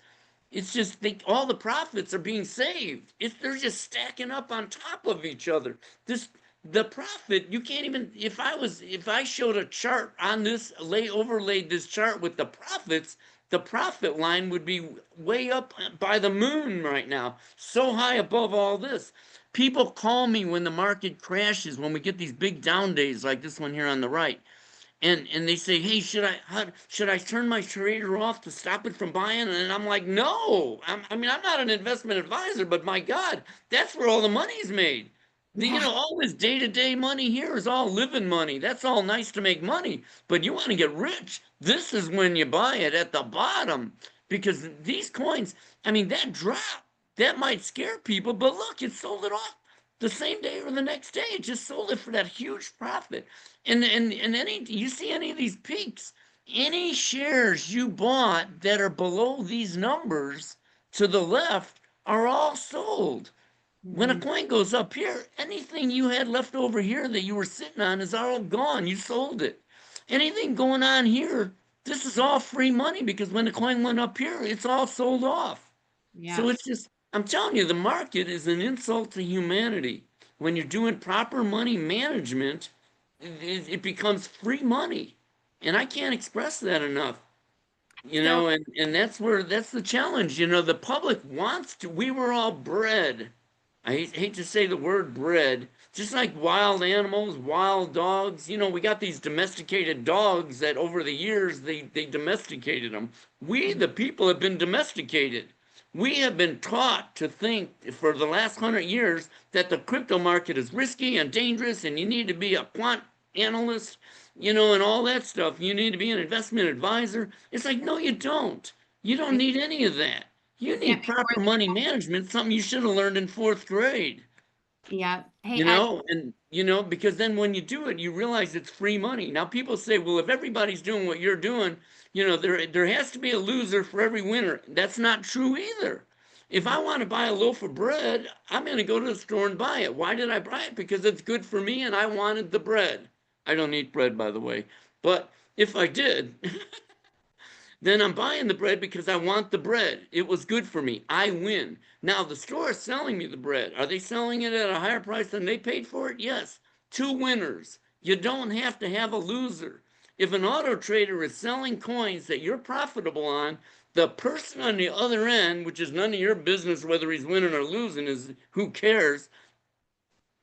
it's just all the profits are being saved. They're just stacking up on top of each other. This the profit you can't even if I showed a chart on this overlaid this chart with the profit line would be way up by the moon right now, so high above all this. People call me when the market crashes, when we get these big down days like this one here on the right, and they say, "Hey, should I turn my trader off to stop it from buying?" And I'm like, "No, I mean I'm not an investment advisor, but my God, that's where all the money's made. Yeah. All this day-to-day money here is all living money. That's all nice to make money, but you want to get rich. This is when you buy it at the bottom because these coins. I mean, that drop that might scare people, but look, it sold it off the same day or the next day. It just sold it for that huge profit. And any you see any of these peaks, any shares you bought that are below these numbers to the left are all sold. When a Mhm. coin goes up here, anything you had left over here that you were sitting on is all gone. You sold it. Anything going on here, this is all free money because when the coin went up here, it's all sold off. So Yeah. it's just, I'm telling you, the market is an insult to humanity. When you're doing proper money management, it becomes free money. And I can't express that enough. So And that's the challenge. The public wants to, we were all bred. I hate to say the word bred, just like wild animals, wild dogs. We got these domesticated dogs that over the years they domesticated them. We, the people, have been domesticated. We have been taught to think for the last 100 years that the crypto market is risky and dangerous and you need to be a quant analyst, and all that stuff. You need to be an investment advisor. It's like, no, you don't. You don't I need any of that. You can't need be more proper money management, something you should have learned in fourth grade. yeah. Hey Ed, Because then when you do it, you realize it's free money. Now people say, well, if everybody's doing what you're doing, there has to be a loser for every winner. That's not true either. If I want to buy a loaf of bread, I'm going to go to the store and buy it. Why did I buy it? Because it's good for me and I wanted the bread. I don't eat bread, by the way. But if I did, then I'm buying the bread because I want the bread. It was good for me. I win. Now, the store is selling me the bread. Are they selling it at a higher price than they paid for it? Yes. Two winners. You don't have to have a loser. If an auto trader is selling coins that you're profitable on, the person on the other end, which is none of your business whether he's winning or losing, is who cares,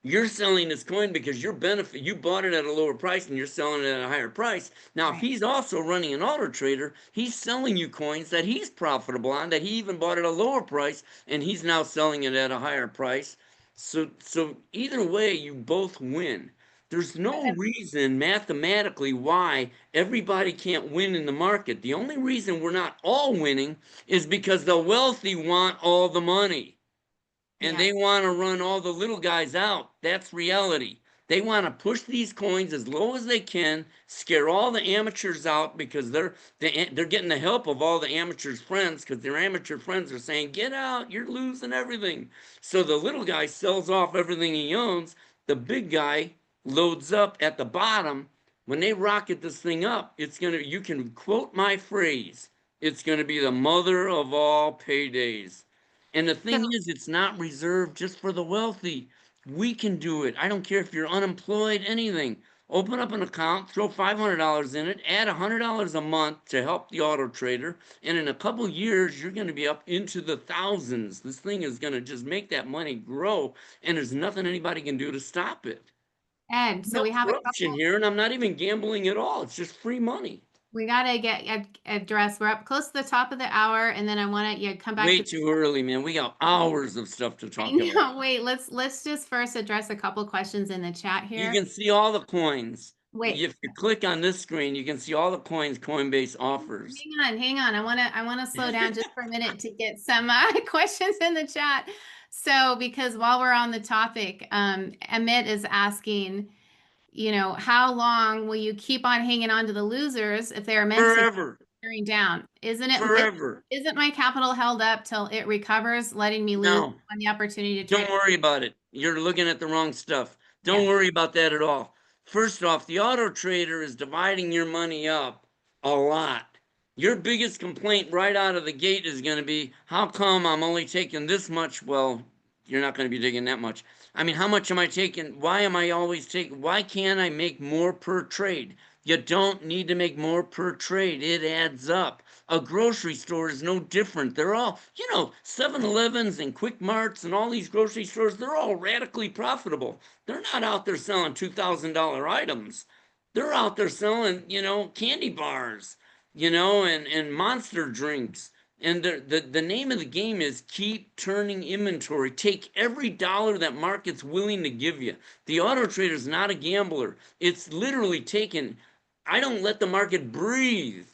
you're selling this coin because you bought it at a lower price and you're selling it at a higher price. Now, if right. he's also running an auto trader, he's selling you coins that he's profitable on, that he even bought at a lower price, and he's now selling it at a higher price. So either way, you both win. There's no reason mathematically why everybody can't win in the market. The only reason we're not all winning is because the wealthy want all the money and Yeah. they want to run all the little guys out. That's reality. They want to push these coins as low as they can, scare all the amateurs out because they're getting the help of all the amateurs' friends because their amateur friends are saying, "Get out, you're losing everything." So the little guy sells off everything he owns. The big guy loads up at the bottom. When they rocket this thing up, you can quote my phrase, it's gonna be the mother of all paydays. And the So thing is, it's not reserved just for the wealthy. We can do it. I don't care if you're unemployed, anything. Open up an account, throw $500 in it, add $100 a month to help the auto trader, and in a couple years, you're going to be up into the thousands. This thing is going to just make that money grow, and there's nothing anybody can do to stop it. Ed, so No we have a corruption couple. here, and I'm not even gambling at all. It's just free money. We gotta get addressed. We're up close to the top of the hour, and then I want to come back Way to. too early, man. We got hours of stuff to I talk about. know. Wait, let's just first address a couple questions in the chat You here. can see all the coins. Wait, If you click on this screen, you can see all the coins Coinbase offers. hang on. I want to slow down just for a minute to get some questions in the chat. So, because while we're on the topic, Amit is asking, how long will you keep on hanging on to the losers if they are meant to Forever. tearing down? Forever. Isn't my capital held up till it recovers, letting me lose No, on the opportunity to don't trade? worry about it. You're looking at the wrong stuff. Don't Yes. worry about that at all. First off, the auto trader is dividing your money up a lot. Your biggest complaint right out of the gate is going to be, how come I'm only taking this much? Well, you're not going to be taking that much. I mean, how much am I taking? Why am I always taking? Why can't I make more per trade? You don't need to make more per trade. It adds up. A grocery store is no different. They're all, 7-Elevens and Quick Marts and all these grocery stores, they're all radically profitable. They're not out there selling $2,000 items. They're out there selling, candy bars, and monster drinks. And the name of the game is keep turning inventory. Take every dollar that market's willing to give you. The auto trader is not a gambler. It's literally taken, I don't let the market breathe.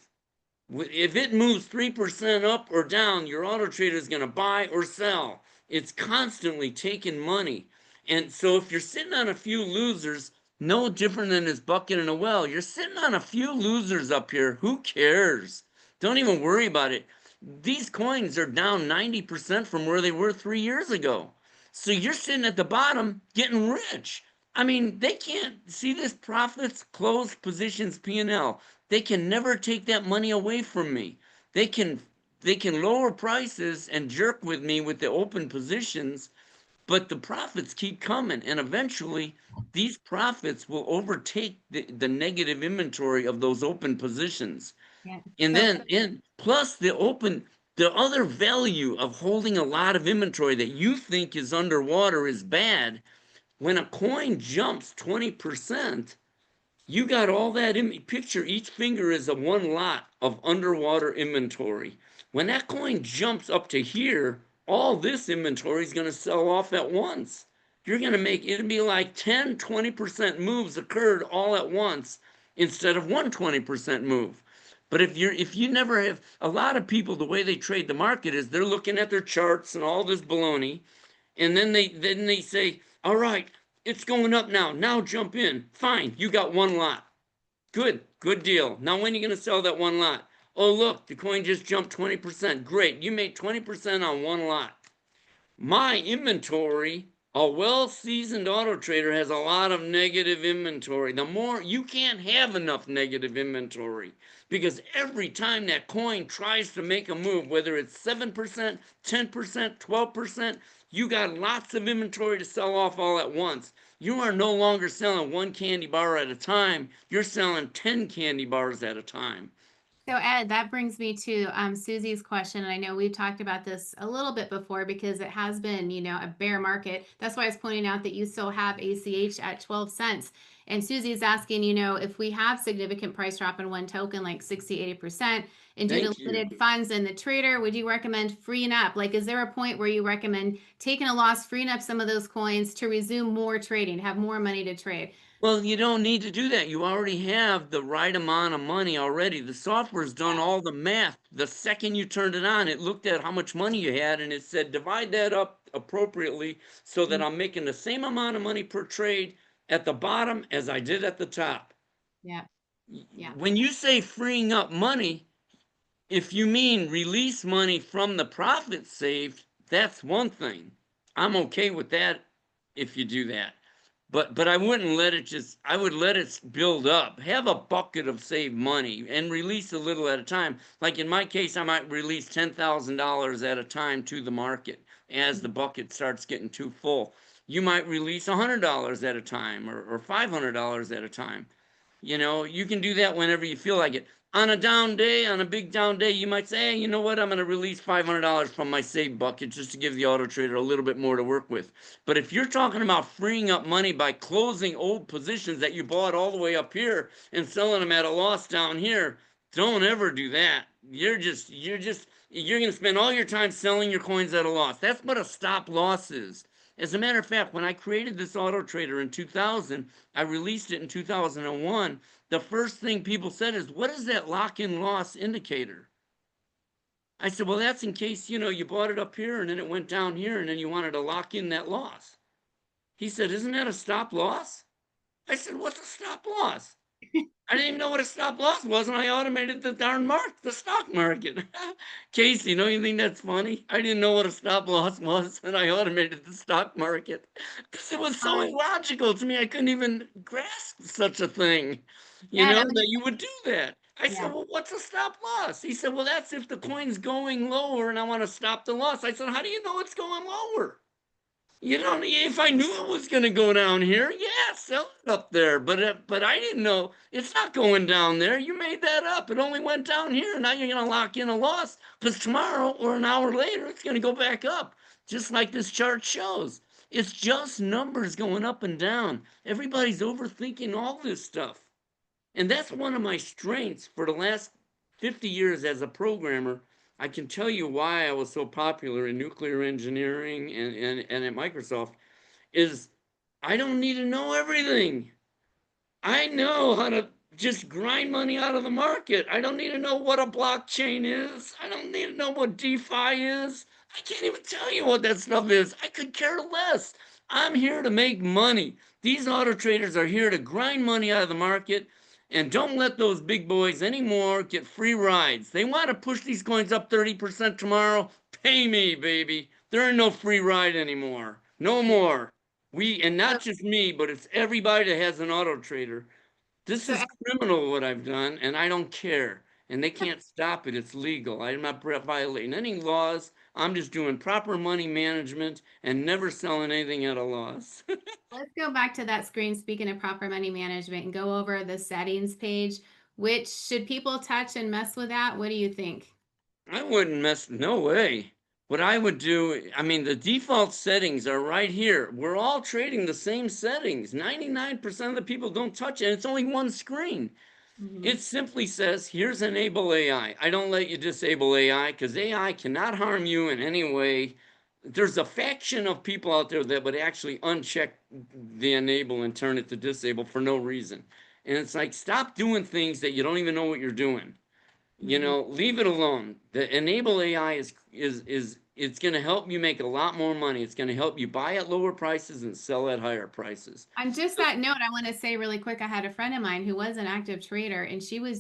If it moves 3% up or down, your auto trader is going to buy or sell. It's constantly taking money. And so if you're sitting on a few losers, no different than this bucket in a well, you're sitting on a few losers up here. Who cares? Don't even worry about it. These coins are down 90% from where they were 3 years ago. So you're sitting at the bottom getting rich. I mean, they can't see this profits, closed positions, P&L. They can never take that money away from me. They can they can lower prices and jerk with me with the open positions, but the profits keep coming, and eventually these profits will overtake the negative inventory of those open positions. Yeah. And So then in plus the other value of holding a lot of inventory that you think is underwater is bad. When a coin jumps 20%, you got all that in picture. Each finger is a one lot of underwater inventory. When that coin jumps up to here, all this inventory is going to sell off at once. You're going to make it'll be like 10, 20% moves occurred all at once instead of one 20% move. But if you never have a lot of people, the way they trade the market is they're looking at their charts and all this baloney, and then they say, all right, it's going up now. Now jump in. Fine, you got one lot. Good deal. Now when are you going to sell that one lot? Oh, look, the coin just jumped 20%. Great, you made 20% on one lot. My inventory, a well-seasoned auto trader has a lot of negative inventory. The more you can't have enough negative inventory because every time that coin tries to make a move, whether it's 7%, 10%, 12%, you got lots of inventory to sell off all at once. You are no longer selling one candy bar at a time. You're selling 10 candy bars at a time. So Ed, that brings me to Susie's question, and I know we've talked about this a little bit before because it has been, a bear market. That's why I was pointing out that you still have ACH at 12 cents. And Susie's asking, if we have significant price drop in one token, like 60, 80%, and due to Thank you. limited funds in the trader, would you recommend freeing up? Like, is there a point where you recommend taking a loss, freeing up some of those coins to resume more trading, have more money to trade? Well, you don't need to do that. You already have the right amount of money already. The software's done Yeah. all the math. The second you turned it on, it looked at how much money you had and it said divide that up appropriately so that Mm. I'm making the same amount of money per trade at the bottom as I did at the top. Yeah. Yeah. When you say freeing up money, if you mean release money from the profit saved, that's one thing. I'm okay with that if you do that. But I wouldn't let it just I would let it build up. Have a bucket of saved money and release a little at a time. Like in my case, I might release $10,000 at a time to the market as the bucket starts getting too full. You might release $100 at a time or $500 at a time. You can do that whenever you feel like it. On a down day, on a big down day, you might say, hey, you know what? I'm going to release $500 from my save bucket just to give the auto trader a little bit more to work with. But if you're talking about freeing up money by closing old positions that you bought all the way up here and selling them at a loss down here, don't ever do that. You're going to spend all your time selling your coins at a loss. That's what a stop loss is. As a matter of fact, when I created this auto trader in 2000, I released it in 2001. The first thing people said is, what is that lock-in loss indicator? I said, well, that's in case, you bought it up here and then it went down here and then you wanted to lock in that loss. He said, isn't that a stop loss? I said, what's a stop loss? I didn't even know what a stop loss was, and I automated the stock market. Casey, don't you think that's funny? I didn't know what a stop loss was, and I automated the stock market because it was so Uh, illogical to me. I couldn't even grasp such a thing, Ed, I'm that you would do that. I said, yeah. well, what's a stop loss? He said, well, that's if the coin's going lower and I want to stop the loss. I said, how do you know it's going lower? If I knew it was going to go down here, yeah, sell it up there. But I didn't know it's not going down there. You made that up. It only went down here. Now you're going to lock in a loss because tomorrow or an hour later, it's going to go back up, just like this chart shows. It's just numbers going up and down. Everybody's overthinking all this stuff. And that's one of my strengths for the last 50 years as a programmer. I can tell you why I was so popular in nuclear engineering and at Microsoft is I don't need to know everything. I know how to just grind money out of the market. I don't need to know what a blockchain is. I don't need to know what DeFi is. I can't even tell you what that stuff is. I could care less. I'm here to make money. These auto traders are here to grind money out of the market and don't let those big boys anymore get free rides. They want to push these coins up 30% tomorrow. Pay me, baby. There ain't no free ride anymore. No more. And not So, just me, but it's everybody that has an auto trader. This so is criminal what I've done, and I don't care. And they can't stop it. It's legal. I'm not violating any laws. I'm just doing proper money management and never selling anything at a loss. let's go back to that screen, speaking of proper money management, and go over the settings page. Which should people touch and mess with that? What do you think? I wouldn't mess, no way. What I would do, I mean, the default settings are right here. We're all trading the same settings. 99% of the people don't touch it. It's only one screen. Mhm. It simply says, here's enable AI. I don't let you disable AI because AI cannot harm you in any way. There's a faction of people out there that would actually uncheck the enable and turn it to disable for no reason. And it's like, stop doing things that you don't even know what you're doing. Mhm. Leave it alone. The enable AI is it's going to help you make a lot more money. It's going to help you buy at lower prices and sell at higher prices. On just So, that note, I want to say really quick, I had a friend of mine who was an active trader and she was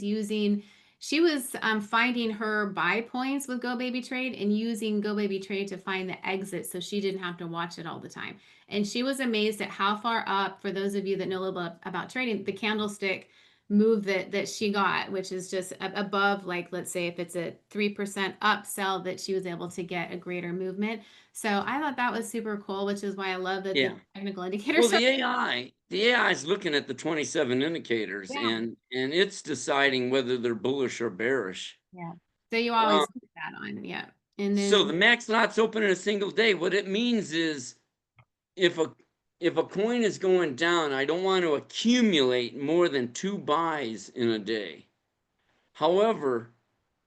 finding her buy points with GoBabyTrade and using GoBabyTrade to find the exit so she didn't have to watch it all the time. And she was amazed at how far up, for those of you that know a little bit about trading, the candlestick move that she got, which is just above, like, let's say if it's a 3% up sell, that she was able to get a greater movement. So I thought that was super cool, which is why I love that the yeah. technical indicators. Well, So the AI is looking at the 27 indicators yeah, and it's deciding whether they're bullish or bearish. yeah. So you Um, always put that on, yeah. And so then the max lot's open in a single day. What it means is if a if a coin is going down, I don't want to accumulate more than 2 buys in a day. However,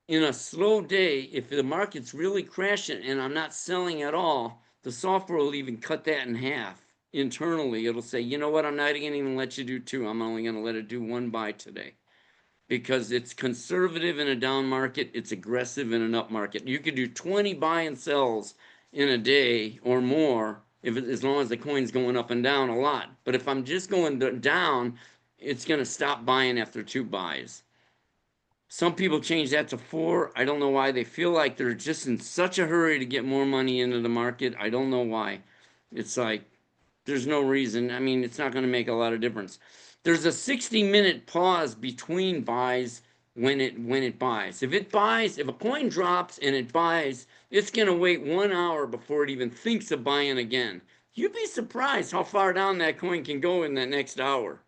in a slow day, if the market's really crashing and I'm not selling at all, the software will even cut that in half. Internally, it'll say, you know what, I'm not going to even let you do two. I'm only going to let it do 1 buy today because it's conservative in a down market, it's aggressive in an up market. You could do 20 buy and sells in a day or more as long as the coin's going up and down a lot. But if I'm just going down, it's going to stop buying after 2 buys. Some people change that to 4. I don't know why. They feel like they're just in such a hurry to get more money into the market. I don't know why. It's like there's no reason. I mean, it's not going to make a lot of difference. There's a 60-minute pause between buys when it buys. If a coin drops and it buys, it's going to wait 1 hour before it even thinks of buying again. You'd be surprised how far down that coin can go in that next hour.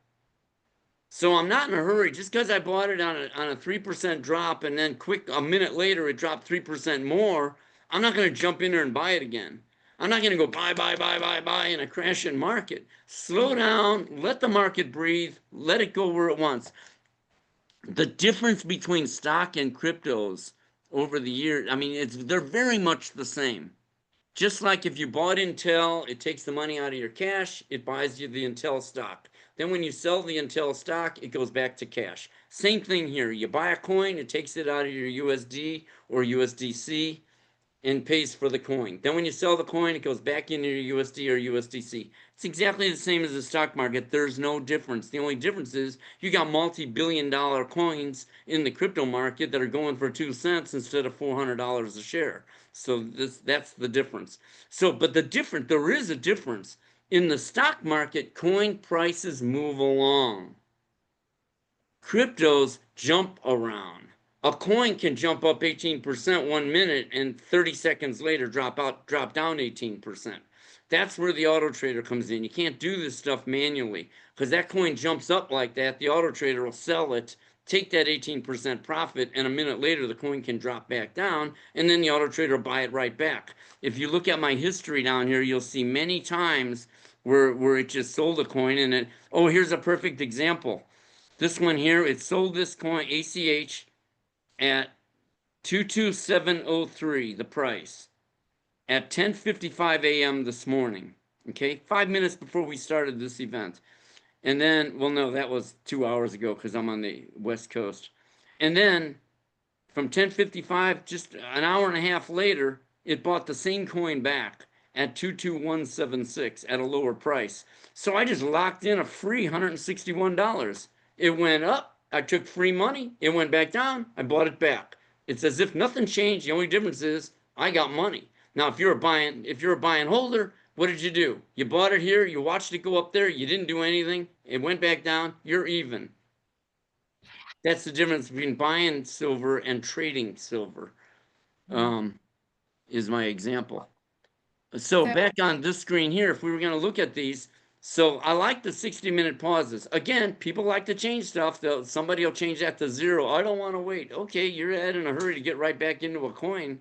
So I'm not in a hurry. Just because I bought it on a 3% drop and then quick a minute later it dropped 3% more, I'm not going to jump in there and buy it again. I'm not going to go buy in a crashing market. Slow down, let the market breathe, let it go where it wants. The difference between stock and cryptos over the years, I mean, they're very much the same. Just like if you bought Intel, it takes the money out of your cash, it buys you the Intel stock. Then when you sell the Intel stock, it goes back to cash. Same thing here. You buy a coin, it takes it out of your USD or USDC and pays for the coin. Then when you sell the coin, it goes back into your USD or USDC. It's exactly the same as the stock market. There's no difference. The only difference is you got multi-billion-dollar coins in the crypto market that are going for 2 cents instead of $400 a share. So that's the difference. So, but there is a difference. In the stock market, coin prices move along. Cryptos jump around. A coin can jump up 18% 1 minute and 30 seconds later drop down 18%. That's where the auto trader comes in. You can't do this stuff manually because that coin jumps up like that. The auto trader will sell it, take that 18% profit, and a minute later the coin can drop back down, and then the auto trader will buy it right back. If you look at my history down here, you'll see many times where it just sold a coin and oh, here's a perfect example. This one here, it sold this coin ACH at 22703, the price, at 10:55 a.m. this morning. Okay, 5 minutes before we started this event. And then, well, no, that was 2 hours ago because I'm on the West Coast. And then from 10:55, just an hour and a half later, it bought the same coin back at 22176 at a lower price. So I just locked in a free $161. It went up, I took free money, it went back down, I bought it back. It's as if nothing changed. The only difference is I got money. Now, if you're a buying holder, What did you do? You bought it here, you watched it go up there, you didn't do anything, it went back down, you're even. That's the difference between buying silver and trading silver, um, is my example. So So, back on this screen here, if we were going to look at these, so I like the 60-minute pauses. Again, people like to change stuff. Somebody will change that to 0. I don't want to wait. Okay, you're in a hurry to get right back into a coin.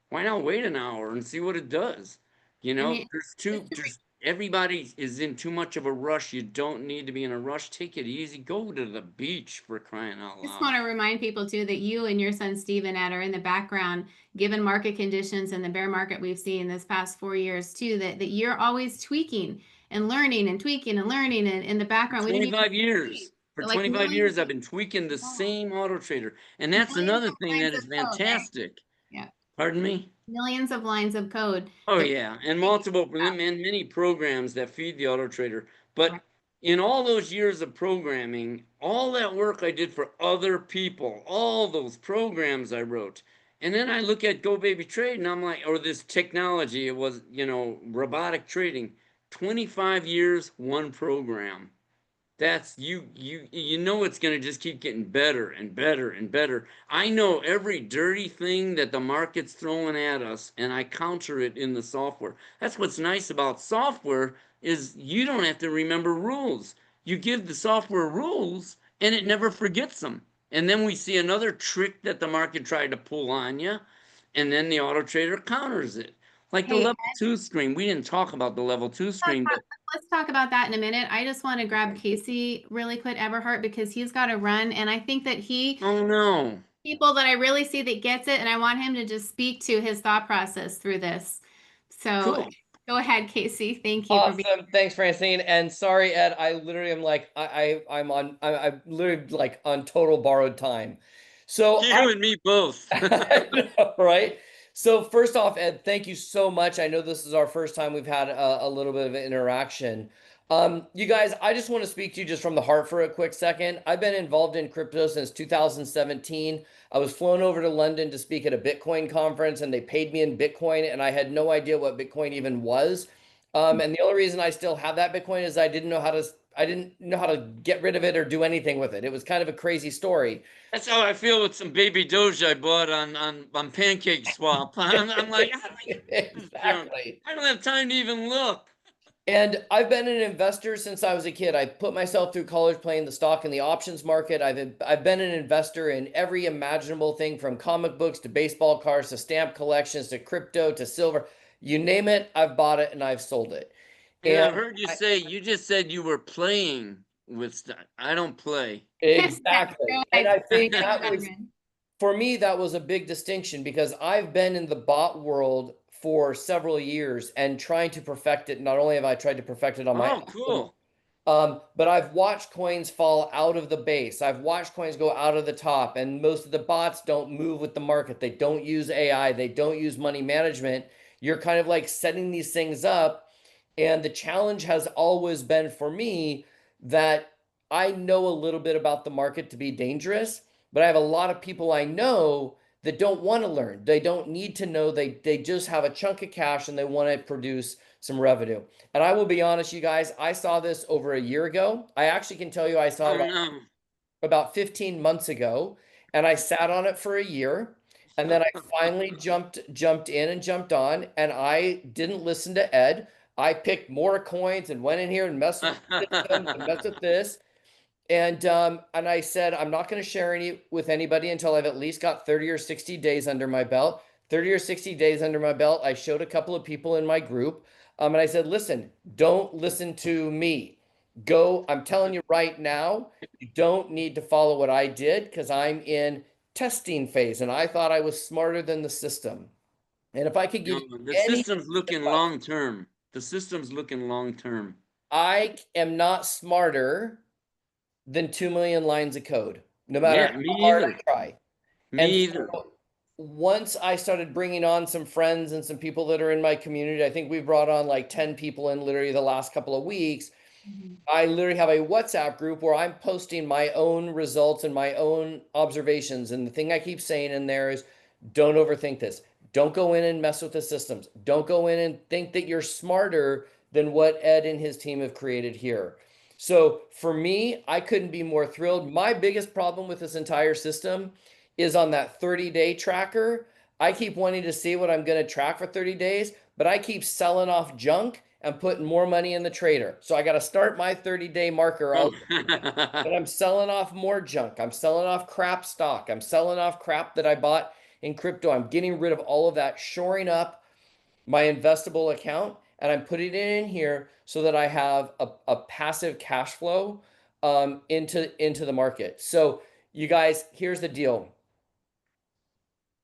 Why not wait an hour and see what it does? I mean, There's everybody is in too much of a rush. You don't need to be in a rush. Take it easy. Go to the beach, for crying out just loud. want to remind people too that you and your son Stephen Ed are in the background, given market conditions and the bear market we've seen this past 4 years too, that you're always tweaking and learning and tweaking and learning and in the background. We didn't even 25 see, years. For but like 25 millions years, I've been tweaking the of, same auto trader. And that's millions another of thing lines that of is code, right? fantastic. Yeah. Pardon me? Millions of lines of code Oh that we yeah, and figure multiple out. and many programs that feed the auto trader. Right. But in all those years of programming, all that work I did for other people, all those programs I wrote, and then I look at GoBabyTrade and I'm like, or this technology, it was, robotic trading, 25 years, one program. That's you know it's going to just keep getting better and better and better. I know every dirty thing that the market's throwing at us and I counter it in the software. That's what's nice about software is you don't have to remember rules. You give the software rules and it never forgets them. And then we see another trick that the market tried to pull on you and then the auto trader counters it. Like the Hey, level 2 screen. We didn't talk about the level 2 screen, but let's talk about that in a minute. I just want to grab okay. Casey really quick, Everhart, because he's got to run. And I think that Oh no. people that I really see that gets it, and I want him to just speak to his thought process through this. So Cool. go ahead, Casey. Thank you for being. Awesome. Thanks, Francine. And sorry, Ed, I literally am like, I'm literally like on total borrowed time. So You and me both. I know, right? So first off, Ed, thank you so much. I know this is our first time we've had a little bit of an interaction. You guys, I just want to speak to you just from the heart for a quick second. I've been involved in crypto since 2017. I was flown over to London to speak at a Bitcoin conference, and they paid me in Bitcoin, and I had no idea what Bitcoin even was. And the only reason I still have that Bitcoin is I didn't know how to get rid of it or do anything with it. It was kind of a crazy story. That's how I feel with some baby Doge I bought on Pancake Swap. I'm like, how do I get rid of this junk? Exactly. I don't have time to even look. And I've been an investor since I was a kid. I put myself through college playing the stock and the options market. I've been an investor in every imaginable thing from comic books to baseball cards to stamp collections to crypto to silver. You name it, I've bought it and I've sold it. And And I've heard you say you just said you were playing with stuff. I don't play. exactly. Go And ahead, I think Stephen that was Edmund. for me, that was a big distinction because I've been in the bot world for several years and trying to perfect it. Not only have I tried to perfect it on my Oh, own, cool. but I've watched coins fall out of the base. I've watched coins go out of the top, and most of the bots don't move with the market. They don't use AI. They don't use money management. You're kind of like setting these things up. And the challenge has always been for me that I know a little bit about the market to be dangerous, but I have a lot of people I know that don't want to learn. They don't need to know. They just have a chunk of cash and they want to produce some revenue. And I will be honest, you guys, I saw this over a year ago. I actually can tell you I saw it Oh no. about 15 months ago, and I sat on it for a year. And then I finally jumped in and jumped on, and I didn't listen to Ed. I picked more coins and went in here and messed with systems and messed with this. And I said I'm not going to share any with anybody until I've at least got 30 or 60 days under my belt. 30 or 60 days under my belt. I showed a couple of people in my group, and I said, listen, don't listen to me. Go. I'm telling you right now, you don't need to follow what I did because I'm in testing phase, and I thought I was smarter than the system. And if I could give No, you the any system's looking advice, long term. The system's looking long term. I am not smarter than 2 million lines of code, no matter Yeah, how me hard either. I try. Me And either. so once I started bringing on some friends and some people that are in my community, I think we brought on like 10 people in literally the last couple of weeks. Mhm. I literally have a WhatsApp group where I'm posting my own results and my own observations. And the thing I keep saying in there is don't overthink this. Don't go in and mess with the systems. Don't go in and think that you're smarter than what Ed and his team have created here. So for me, I couldn't be more thrilled. My biggest problem with this entire system is on that 30-day tracker. I keep wanting to see what I'm going to track for 30 days, but I keep selling off junk and putting more money in the trader. So I got to start my 30-day marker all but I'm selling off more junk. I'm selling off crap stock. I'm selling off crap that I bought in crypto. I'm getting rid of all of that, shoring up my investable account, and I'm putting it in here so that I have a passive cash flow into the market. So you guys, here's the deal.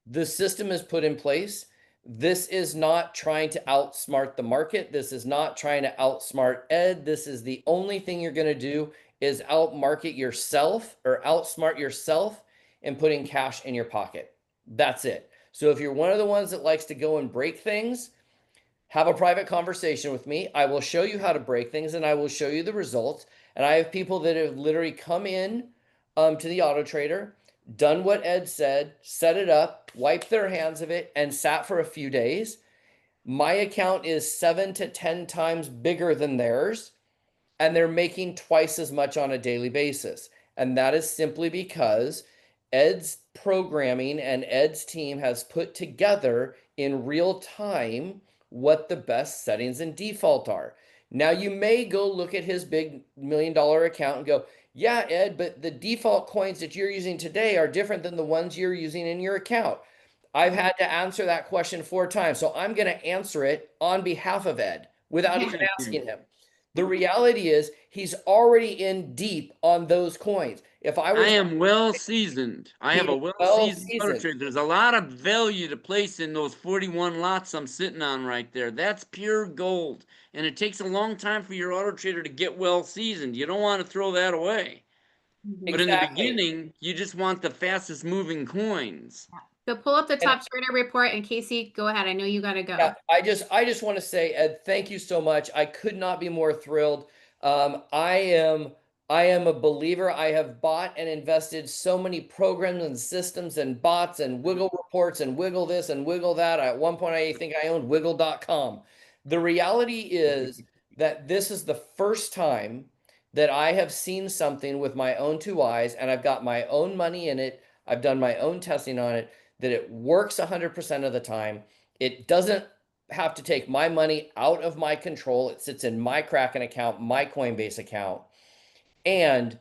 The system is put in place. This is not trying to outsmart the market. This is not trying to outsmart Ed. This is the only thing you're going to do is outmarket yourself or outsmart yourself and putting cash in your pocket. That's it. So if you're one of the ones that likes to go and break things, have a private conversation with me. I will show you how to break things and I will show you the results. And I have people that have literally come in to the auto trader, done what Ed said, set it up, wiped their hands of it, and sat for a few days. My account is 7 to 10 times bigger than theirs, and they're making twice as much on a daily basis. And that is simply because Ed's programming and Ed's team has put together in real time what the best settings and default are. Now, you may go look at his big $1 million account and go, yeah, Ed, but the default coins that you're using today are different than the ones you're using in your account. I've had to answer that question 4 times, so I'm going to answer it on behalf of Ed without even asking him. The reality is he's already in deep on those coins. If I was, I am well seasoned. I have a well seasoned trade. There's a lot of value to place in those 41 lots I'm sitting on right there. That's pure gold. And it takes a long time for your auto trader to get well seasoned. You don't want to throw that away. But in the beginning, you just want the fastest moving coins. So pull up the top trader report, and Casey, go ahead. I know you got to go. Yeah, I just want to say, Ed, thank you so much. I could not be more thrilled. I am a believer. I have bought and invested so many programs and systems and bots and wiggle reports and wiggle this and wiggle that. At one point, I think I owned wiggle.com. The reality is that this is the first time that I have seen something with my own 2 eyes, and I've got my own money in it. I've done my own testing on it, that it works 100% of the time. It doesn't have to take my money out of my control. It sits in my Kraken account, my Coinbase account. And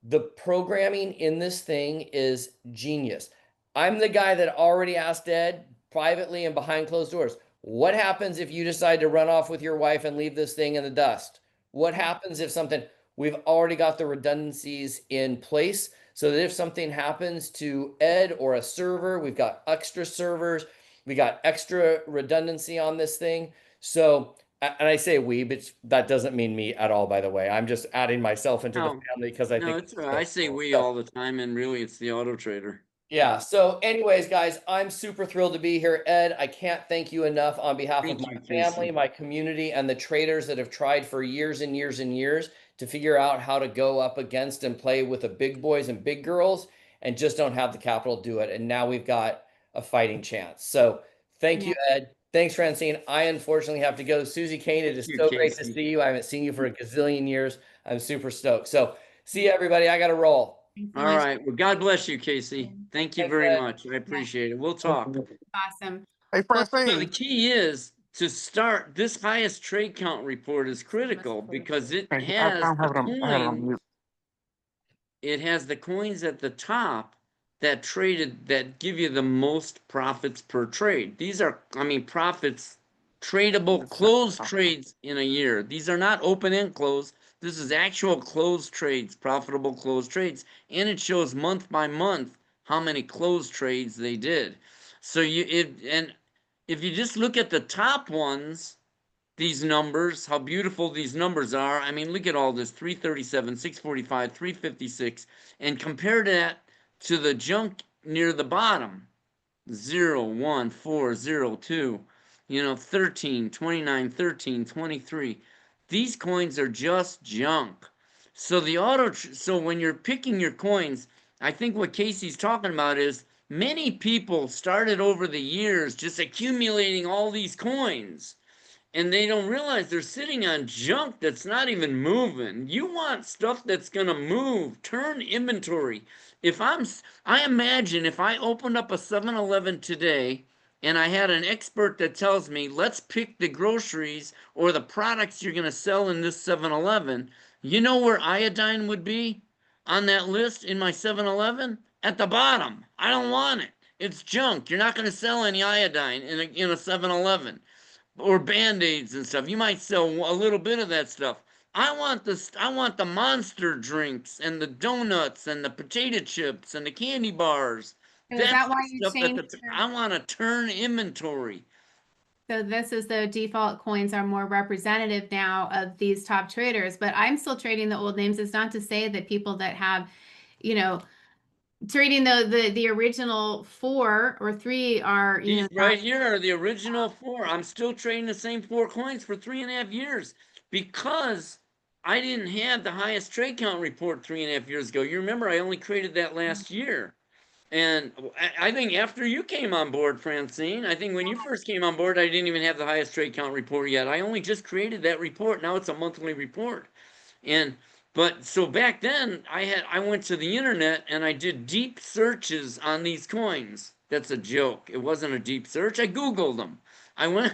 the programming in this thing is genius. I'm the guy that already asked Ed privately and behind closed doors, what happens if you decide to run off with your wife and leave this thing in the dust? What happens if something, we've already got the redundancies in place so that if something happens to Ed or a server, we've got extra servers, we got extra redundancy on this thing. So, and I say we, but that doesn't mean me at all, by the way. I'm just adding myself into the family because I think it's I say we all the time, and really it's the auto trader. Yeah. So anyways, guys, I'm super thrilled to be here. Ed, I can't thank you enough on behalf of my family, my community, and the traders that have tried for years and years and years to figure out how to go up against and play with the big boys and big girls and just don't have the capital to do it. And now we've got a fighting chance. So thank you, Ed. Thanks, Francine. I unfortunately have to go. Susie Kane, it is so great to see you. I haven't seen you for a gazillion years. I'm super stoked. So see you, everybody. I got to roll. All right. Well, God bless you, Casey. Thank you very much. I appreciate it. We'll talk. Awesome. Hey, Francine. So the key is to start. This highest trade count report is critical because it has the coins. It has the coins at the top that give you the most profits per trade. These are, I mean, profits, tradable closed trades in a year. These are not open-end close. This is actual closed trades, profitable closed trades. And it shows month by month how many closed trades they did. So if you just look at the top ones, these numbers, how beautiful these numbers are. I mean, look at all this, 337, 645, 356, and compare that to the junk near the bottom, 0, 1, 4, 0, 2, 13, 29, 13, 23. These coins are just junk. So so when you're picking your coins, I think what Casey's talking about is Many people started over the years just accumulating all these coins, and they don't realize they're sitting on junk that's not even moving. You want stuff that's going to move, turn inventory. I imagine if I opened up a 7-Eleven today and I had an expert that tells me, let's pick the groceries or the products you're going to sell in this 7-Eleven, you know where iodine would be on that list in my 7-Eleven? At the bottom. I don't want it. It's junk. You're not going to sell any iodine in a 7-Eleven or band-aids and stuff. You might sell a little bit of that stuff. I want the monster drinks and the donuts and the potato chips and the candy bars. So is That's that the why you stuff that changed your, I want to turn inventory. so this is the default coins are more representative now of these top traders, but I'm still trading the old names. It's not to say that people that have, you know, trading the original 4 or 3 are, These not. right here are the original 4. I'm still trading the same 4 coins for 3.5 years because I didn't have the highest trade count report 3.5 years ago. You remember I only created that last year. And I think after you came on board, Francine, I think when you first came on board, I didn't even have the highest trade count report yet. I only just created that report. Now it's a monthly report. And but so back then I went to the internet and I did deep searches on these coins. That's a joke. It wasn't a deep search. I Googled them. I went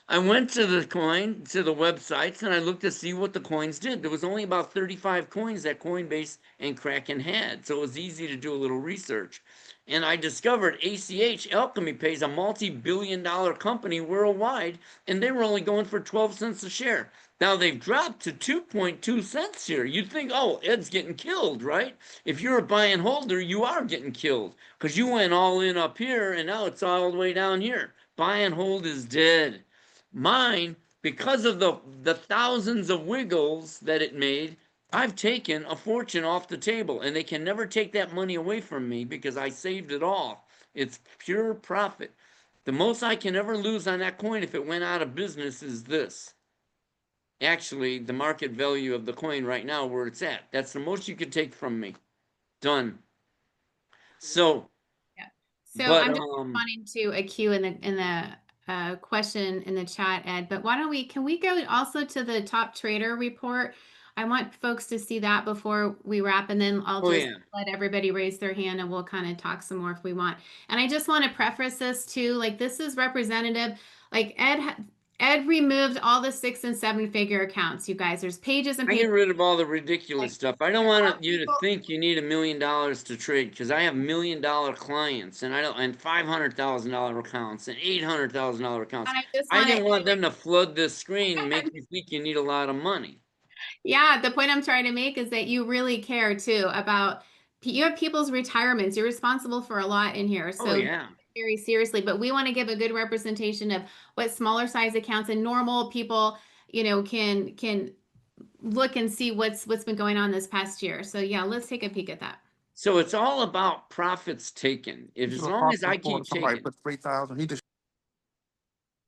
I went to the websites and I looked to see what the coins did. There was only about 35 coins that Coinbase and Kraken had. So it was easy to do a little research. And I discovered ACH Alchemy pays a multi-billion-dollar company worldwide, and they were only going for 12 cents a share. Now they've dropped to 2.2 cents here. You'd think, oh, Ed's getting killed, right? If you're a buy and holder, you are getting killed because you went all in up here and now it's all the way down here. Buy and hold is dead. Mine, because of the thousands of wiggles that it made, I've taken a fortune off the table and they can never take that money away from me because I saved it all. It's pure profit. The most I can ever lose on that coin if it went out of business is this. Actually, the market value of the coin right now where it's at. That's the most you could take from me. Done. So, Yeah. So but I'm just responding to a Q in the question in the chat, Ed. But can we go also to the top trader report? I want folks to see that before we wrap, and then I'll oh just yeah. let everybody raise their hand and we'll kind of talk some more if we want. And I just want to preface this too, like this is representative. Like Ed removed all the 6 and 7 figure accounts, you guys. There's pages and I get pages. rid of all the ridiculous Like stuff. I don't there are want you to people. think you need $1 million to trade because I have $1 million clients and I don't and $500,000 accounts and $800,000 accounts. And I just I want to didn't want them to flood this screen and make you think you need a lot of money. Yeah, the point I'm trying to make is that you really care too about you have people's retirements. You're responsible for a lot in here. Oh So yeah. very seriously, but we want to give a good representation of what smaller size accounts and normal people, can look and see what's been going on this past year. So yeah, let's take a peek at that. So it's all about profits taken. If as long as I keep somebody taking, put 3,000. He just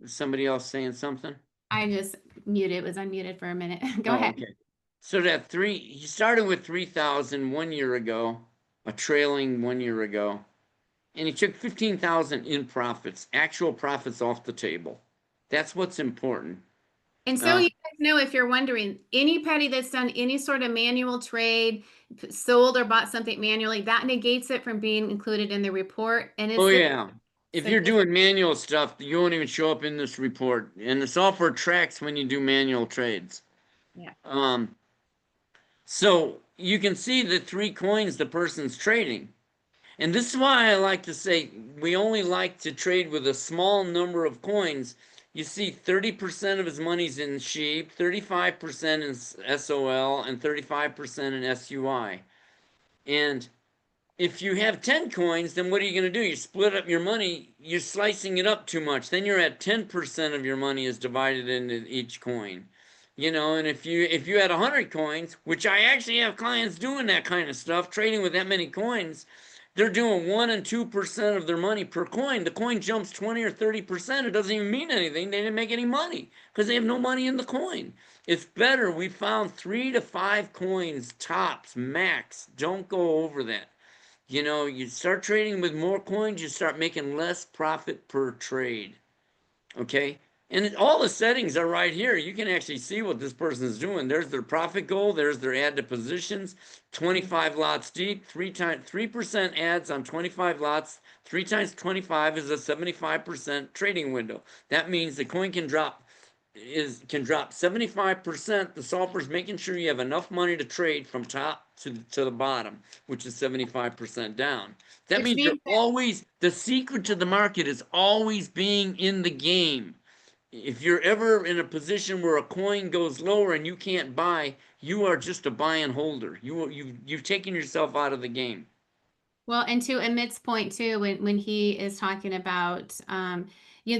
is somebody else saying something? I just was unmuted for a minute. Go Oh, ahead. okay. So he started with 3,000 1 year ago, a trailing 1 year ago, and he took 15,000 in profits, actual profits off the table. That's what's important. And so you guys know, if you're wondering, any petty that's done any sort of manual trade, sold or bought something manually, that negates it from being included in the report. And it's Oh the yeah. If so you're just doing manual stuff, you won't even show up in this report. And the software tracks when you do manual trades. yeah. So you can see the 3 coins the person's trading. And this is why I like to say we only like to trade with a small number of coins. You see 30% of his money's in sheep, 35% in SOL, and 35% in SUI. And if you have 10 coins, then what are you going to do? You split up your money, you're slicing it up too much. Then you're at 10% of your money is divided into each coin. And if you had 100 coins, which I actually have clients doing that kind of stuff, trading with that many coins, they're doing 1 and 2% of their money per coin. The coin jumps 20 or 30%. It doesn't even mean anything. They didn't make any money because they have no money in the coin. It's better. We found 3 to 5 coins tops, max. Don't go over that. You know, you start trading with more coins, you start making less profit per trade. Okay. And all the settings are right here. You can actually see what this person is doing. There's their profit goal. There's their add to positions. 25 lots deep, 3% ads on 25 lots. 3 times 25 is a 75% trading window. That means the coin can drop 75%. The solver's making sure you have enough money to trade from top to the bottom, which is 75% down. That Which means you're means that, always, the secret to the market is always being in the game. If you're ever in a position where a coin goes lower and you can't buy, you are just a buy and holder. You've taken yourself out of the game. well, and to Amit's point too, when he is talking about,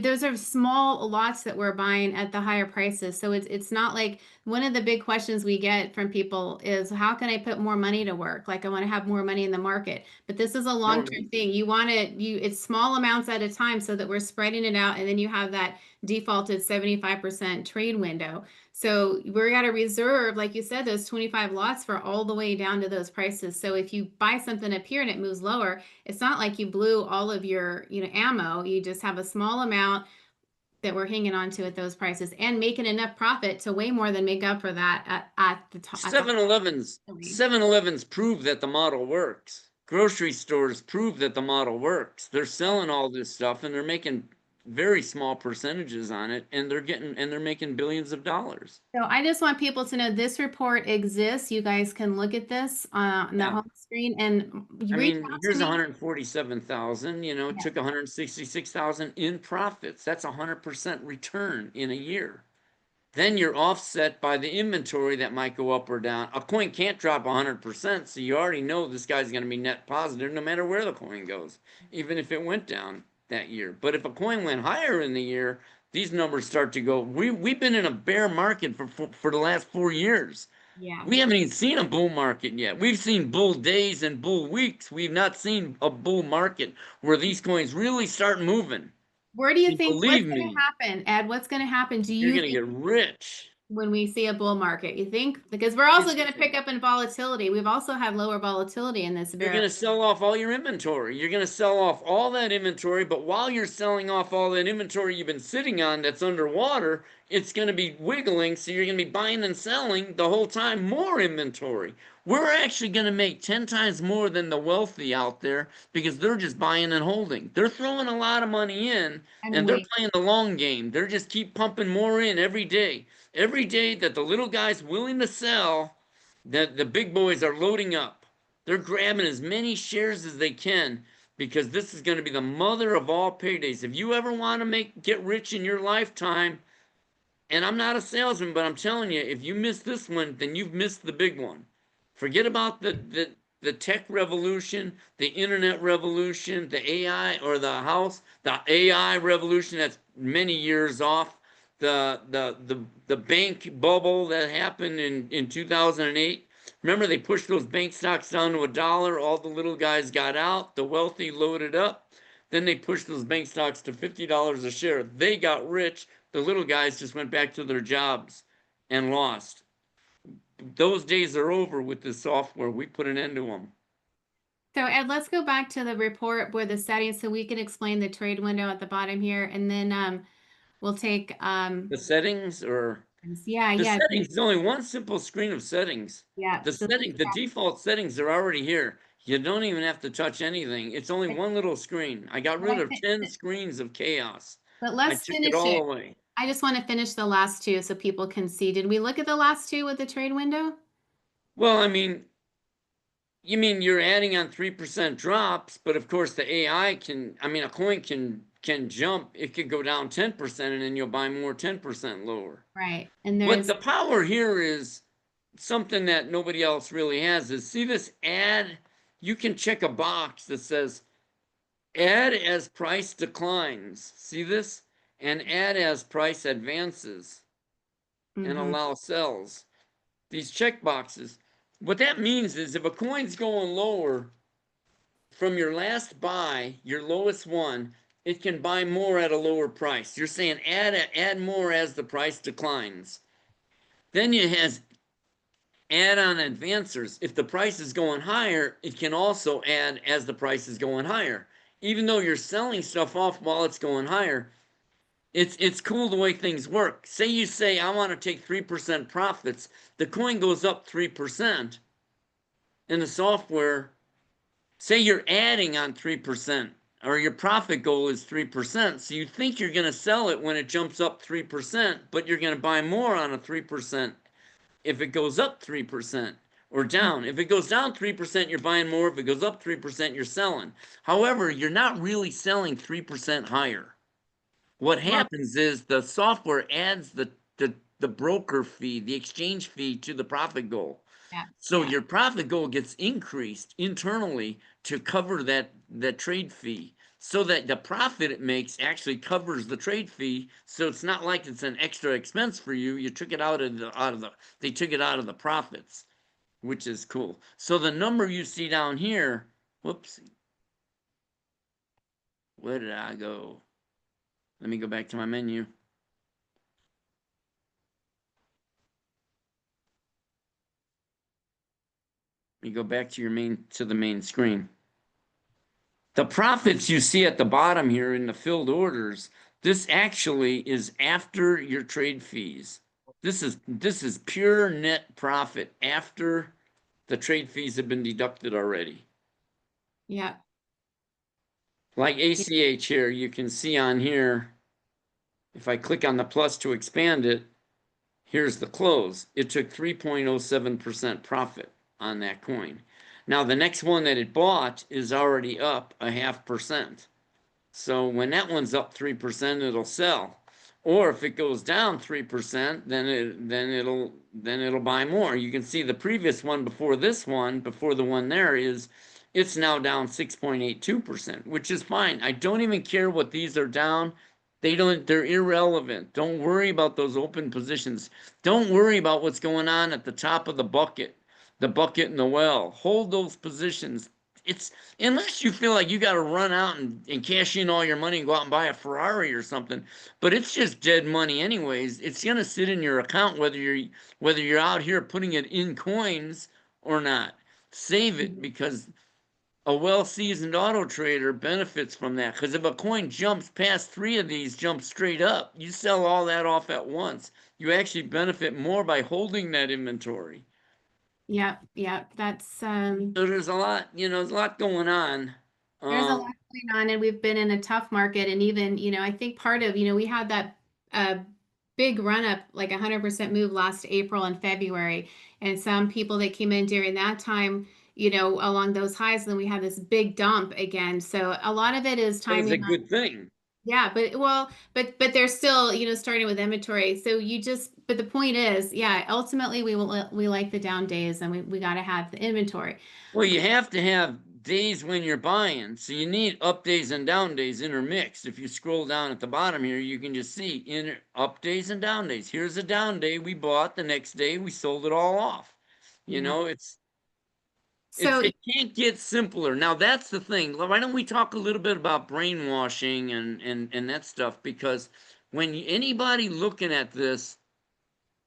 those are small lots that we're buying at the higher prices. So it's not like one of the big questions we get from people is how can I put more money to work? Like I want to have more money in the market, but this is a No, long-term thing. You want it's small amounts at a time so that we're spreading it out, and then you have that defaulted 75% trade window. So we're got to reserve, like you said, those 25 lots for all the way down to those prices. So if you buy something up here and it moves lower, it's not like you blew all of your, ammo. You just have a small amount that we're hanging on to at those prices and making enough profit to way more than make up for that at the top. 7-Elevens, At 7-Elevens prove that the model works. Grocery stores prove that the model works. They're selling all this stuff and they're making very small percentages on it, and they're making billions of dollars. So I just want people to know this report exists. You guys can look at this on the Yeah. home screen and I reach mean, out to here's me. 147,000, Yeah. took 166,000 in profits. That's 100% return in a year. Then you're offset by the inventory that might go up or down. A coin can't drop 100%, so you already know this guy's going to be net positive no matter where the coin goes, even if it went down that year. But if a coin went higher in the year, these numbers start to go. We've been in a bear market for the last 4 years. Yeah. We haven't even seen a bull market yet. We've seen bull days and bull weeks. We've not seen a bull market where these coins really start moving. Where do you And think what's believe going to me, happen, Ed? What's going to happen? Do you're you going to think get rich. when we see a bull market? You think because we're also It's going to pick up in volatility. We've also had lower volatility in this You're bear. going to sell off all your inventory. You're going to sell off all that inventory, but while you're selling off all that inventory you've been sitting on that's underwater, it's going to be wiggling. So you're going to be buying and selling the whole time more inventory. We're actually going to make 10 times more than the wealthy out there because they're just buying and holding. They're throwing a lot of money in And and they're we playing the long game. They're just keep pumping more in every day. Every day that the little guy's willing to sell, that the big boys are loading up. They're grabbing as many shares as they can because this is going to be the mother of all paydays. If you ever want to get rich in your lifetime, and I'm not a salesman, but I'm telling you, if you miss this one, then you've missed the big one. Forget about the tech revolution, the internet revolution, the AI or the AI revolution that's many years off, the bank bubble that happened in 2008. Remember, they pushed those bank stocks down to $1. All the little guys got out. The wealthy loaded up. Then they pushed those bank stocks to $50 a share. They got rich. The little guys just went back to their jobs and lost. Those days are over with this software. We put an end to them. So Ed, let's go back to the report where the settings so we can explain the trade window at the bottom here, and then we'll take The settings or yeah, the yeah, settings is only one simple screen of settings. yeah. So The default settings are already here. You don't even have to touch anything. It's only one little screen. I got rid of 10 screens of chaos. but I let's took it finish all it. away. I just want to finish the last two so people can see. Did we look at the last two with the trade window? Well, I mean, you mean you're adding on 3% drops, but of course the AI a coin can jump. It could go down 10% and then you'll buy more 10% lower. Right. And What there's the power here is something that nobody else really has is see this add, you can check a box that says add as price declines. See this? And add as price advances and mhm. allow sells. These check boxes. What that means is if a coin's going lower, from your last buy, your lowest one, it can buy more at a lower price. You're saying add more as the price declines. Then add on advancers. If the price is going higher, it can also add as the price is going higher. Even though you're selling stuff off while it's going higher, it's cool the way things work. Say you say, I want to take 3% profits. The coin goes up 3%. And the software, say you're adding on 3%, or your profit goal is 3%. So you think you're going to sell it when it jumps up 3%, but you're going to buy more on a 3% if it goes up 3% or down. If it goes down 3%, you're buying more. If it goes up 3%, you're selling. However, you're not really selling 3% higher. What Well, happens is the software adds the broker fee, the exchange fee to the profit goal. yeah, So yeah, your profit goal gets increased internally to cover that trade fee, so that the profit it makes actually covers the trade fee. So it's not like it's an extra expense for you. You took it they took it out of the profits, which is cool. So the number you see down here, whoops, where did I go? Let me go back to my menu. Let me go back to the main screen. The profits you see at the bottom here in the filled orders, this actually is after your trade fees. This is pure net profit after the trade fees have been deducted already. yeah, Like ACH here, you can see on here, if I click on the plus to expand it, here's the close. It took 3.07% profit on that coin. Now the next one that it bought is already up 0.5%. So when that one's up 3%, it'll sell. Or if it goes down 3%, then it'll buy more. You can see the previous one before this one, before the one there is, it's now down 6.82%, which is fine. I don't even care what these are down. They're irrelevant. Don't worry about those open positions. Don't worry about what's going on at the top of the bucket in the well. Hold those positions. It's unless you feel like you got to run out and cash in all your money and go out and buy a Ferrari or something, but it's just dead money anyways. It's gonna sit in your account whether you're out here putting it in coins or not. Save it, because a well-seasoned auto trader benefits from that. Because if a coin jumps past 3 of these, jumps straight up, you sell all that off at once. You actually benefit more by holding that inventory. yeah, yeah. So there's a lot, there's a lot going on. There's a lot going on, and we've been in a tough market. And even, I think part of, we had that big run up, like 100% move last April and February. And some people that came in during that time, along those highs, and then we had this big dump again. So a lot of it is That was a timing. good thing. Yeah, but well, but they're still, starting with inventory. So but the point is, yeah, ultimately we like the down days, and we got to have the inventory. Well, you have to have days when you're buying. So you need up days and down days intermixed. If you scroll down at the bottom here, you can just see up days and down days. Here's a down day we bought, the next day we sold it all off. Yeah. So It can't get simpler. Now that's the thing. Why don't we talk a little bit about brainwashing and that stuff? Because when anybody looking at this,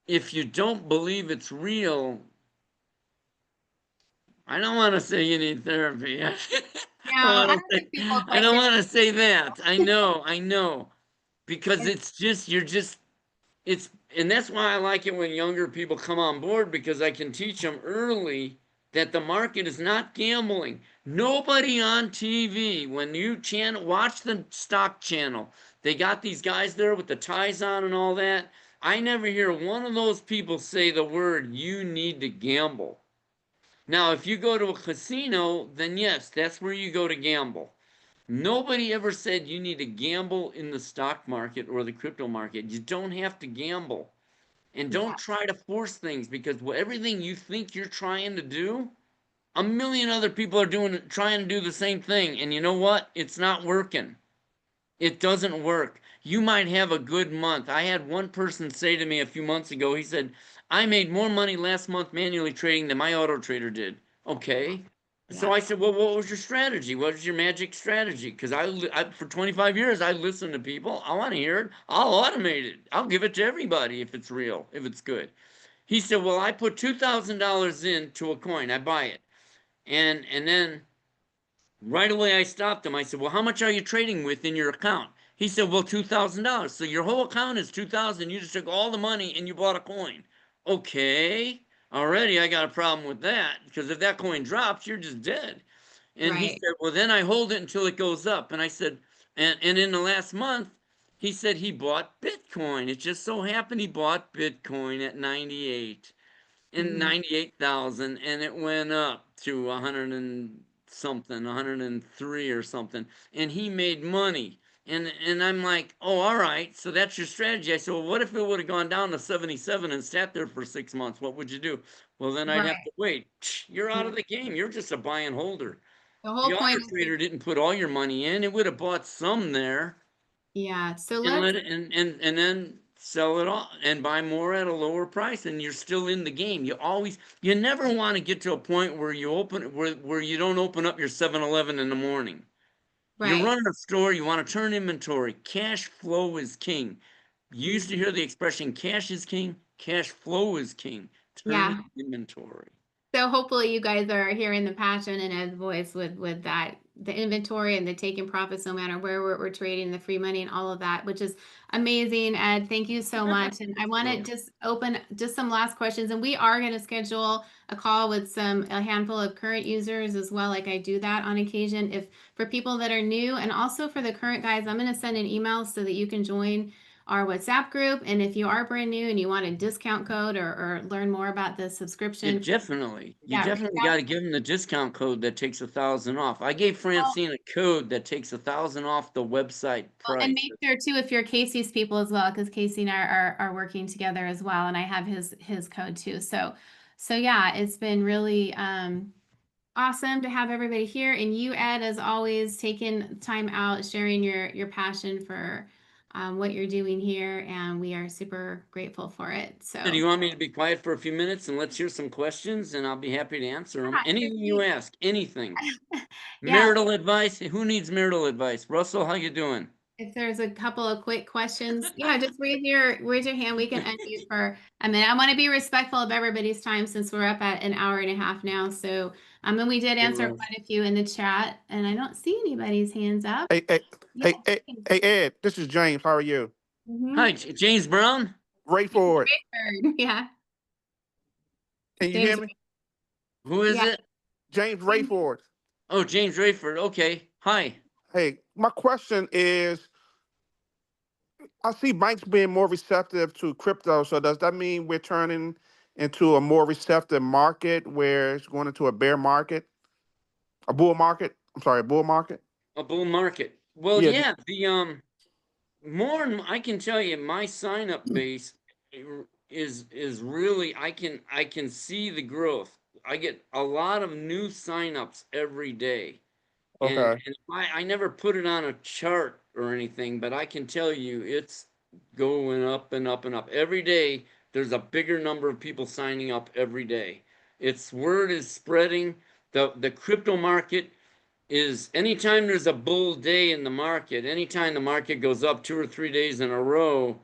if you don't believe it's real, I don't want to say you need therapy. I no, I don't think people I quite don't get want to say that. I know, because it. it's just it's and that's why I like it when younger people come on board, because I can teach them early that the market is not gambling. Nobody on TV, when you watch the stock channel, they got these guys there with the ties on and all that. I never hear one of those people say the word "you need to gamble." Now, if you go to a casino, then yes, that's where you go to gamble. Nobody ever said you need to gamble in the stock market or the crypto market. You don't have to gamble. And don't Yeah. try to force things, because everything you think you're trying to do, a million other people are trying to do the same thing. And you know what? It's not working. It doesn't work. You might have a good month. I had one person say to me a few months ago, he said, I made more money last month manually trading than my auto trader did. Okay. So Yeah. I said, well, what was your strategy? What was your magic strategy? Because for 25 years, I listened to people. I want to hear it. I'll automate it. I'll give it to everybody if it's real, if it's good. He said, well, I put $2,000 into a coin. I buy it. And then right away I stopped him. I said, well, how much are you trading with in your account? He said, well, $2,000. So your whole account is 2,000. You just took all the money and you bought a coin. Okay. Already I got a problem with that, because if that coin drops, you're just dead. And he Right. said, well, then I hold it until it goes up. And I said, and in the last month, he said he bought Bitcoin. It just so happened he bought Bitcoin at 98 in Mhm. 98,000, and it went up to 100 and something, 103 or something, and he made money. And I'm like, oh, all right, so that's your strategy. I said, well, what if it would have gone down to 77 and sat there for 6 months? What would you do? Well, then I'd have Right. to wait. You're out Yeah. of the game. You're just a buy and holder. The whole The point auto is, trader didn't put all your money in. It would have bought some there yeah. So and let's, let it and then sell it all and buy more at a lower price, and you're still in the game. You never want to get to a point where where you don't open up your 7-Eleven in the morning. You're right. running a store, you want to turn inventory. Cash flow is king. You used to Mhm. hear the expression cash is king, cash flow is king. Turning Yeah. inventory. So hopefully you guys are hearing the passion in Ed's voice with that, the inventory and the taking profits no matter where we're trading, the free money and all of that, which is amazing. Ed, thank you so much. And I want to just open just some last questions, and we are going to schedule a call with a handful of current users as well. Like I do that on occasion, if for people that are new, and also for the current guys, I'm going to send an email so that you can join our WhatsApp group. And if you are brand new and you want a discount code or learn more about the You subscription, definitely, you yeah, reach definitely out. got to give them the discount code that takes 1,000 off. I gave Well, Francine a code that takes 1,000 off the website and price. make sure too if you're Casey's people as well, because Casey and I are working together as well, and I have his code too. So yeah, it's been really awesome to have everybody here, and you, Ed, as always, taking time out, sharing your passion for what you're doing here, and we are super grateful for it. Do So you want me to be quiet for a few minutes and let's hear some questions, and I'll be happy to answer them. yeah, Anything you ask, anything. yeah. Marital advice? Who needs marital advice? Russell, how you doing? If there's a couple of quick questions, yeah, just raise your hand. We can unmute for a minute. I want to be respectful of everybody's time since we're up at an hour and a half now. So, and we did Hey, answer Russ. quite a few in the chat, and I don't see anybody's hands up. Hey, hey, Yeah. hey, hey, hey, Ed, this is James. How are you? Mm-hmm. Hi, James Brown. Rayford. Yeah. Can you James. hear me? Who is Yeah. it? James Rayford. Oh, James Rayford. Okay. Hi. Hey, my question is, I see banks being more receptive to crypto. So does that mean we're turning into a more receptive market where it's going into a bear market, a bull market? I'm sorry, a bull market? A bull market. Well, Yeah. yeah, the I can tell you my sign up base is really I can see the growth. I get a lot of new signups every day. Okay. And I never put it on a chart or anything, but I can tell you it's going up and up and up. Every day there's a bigger number of people signing up every day. Its word is spreading. The crypto market is anytime there's a bull day in the market, anytime the market goes up 2 or 3 days in a row,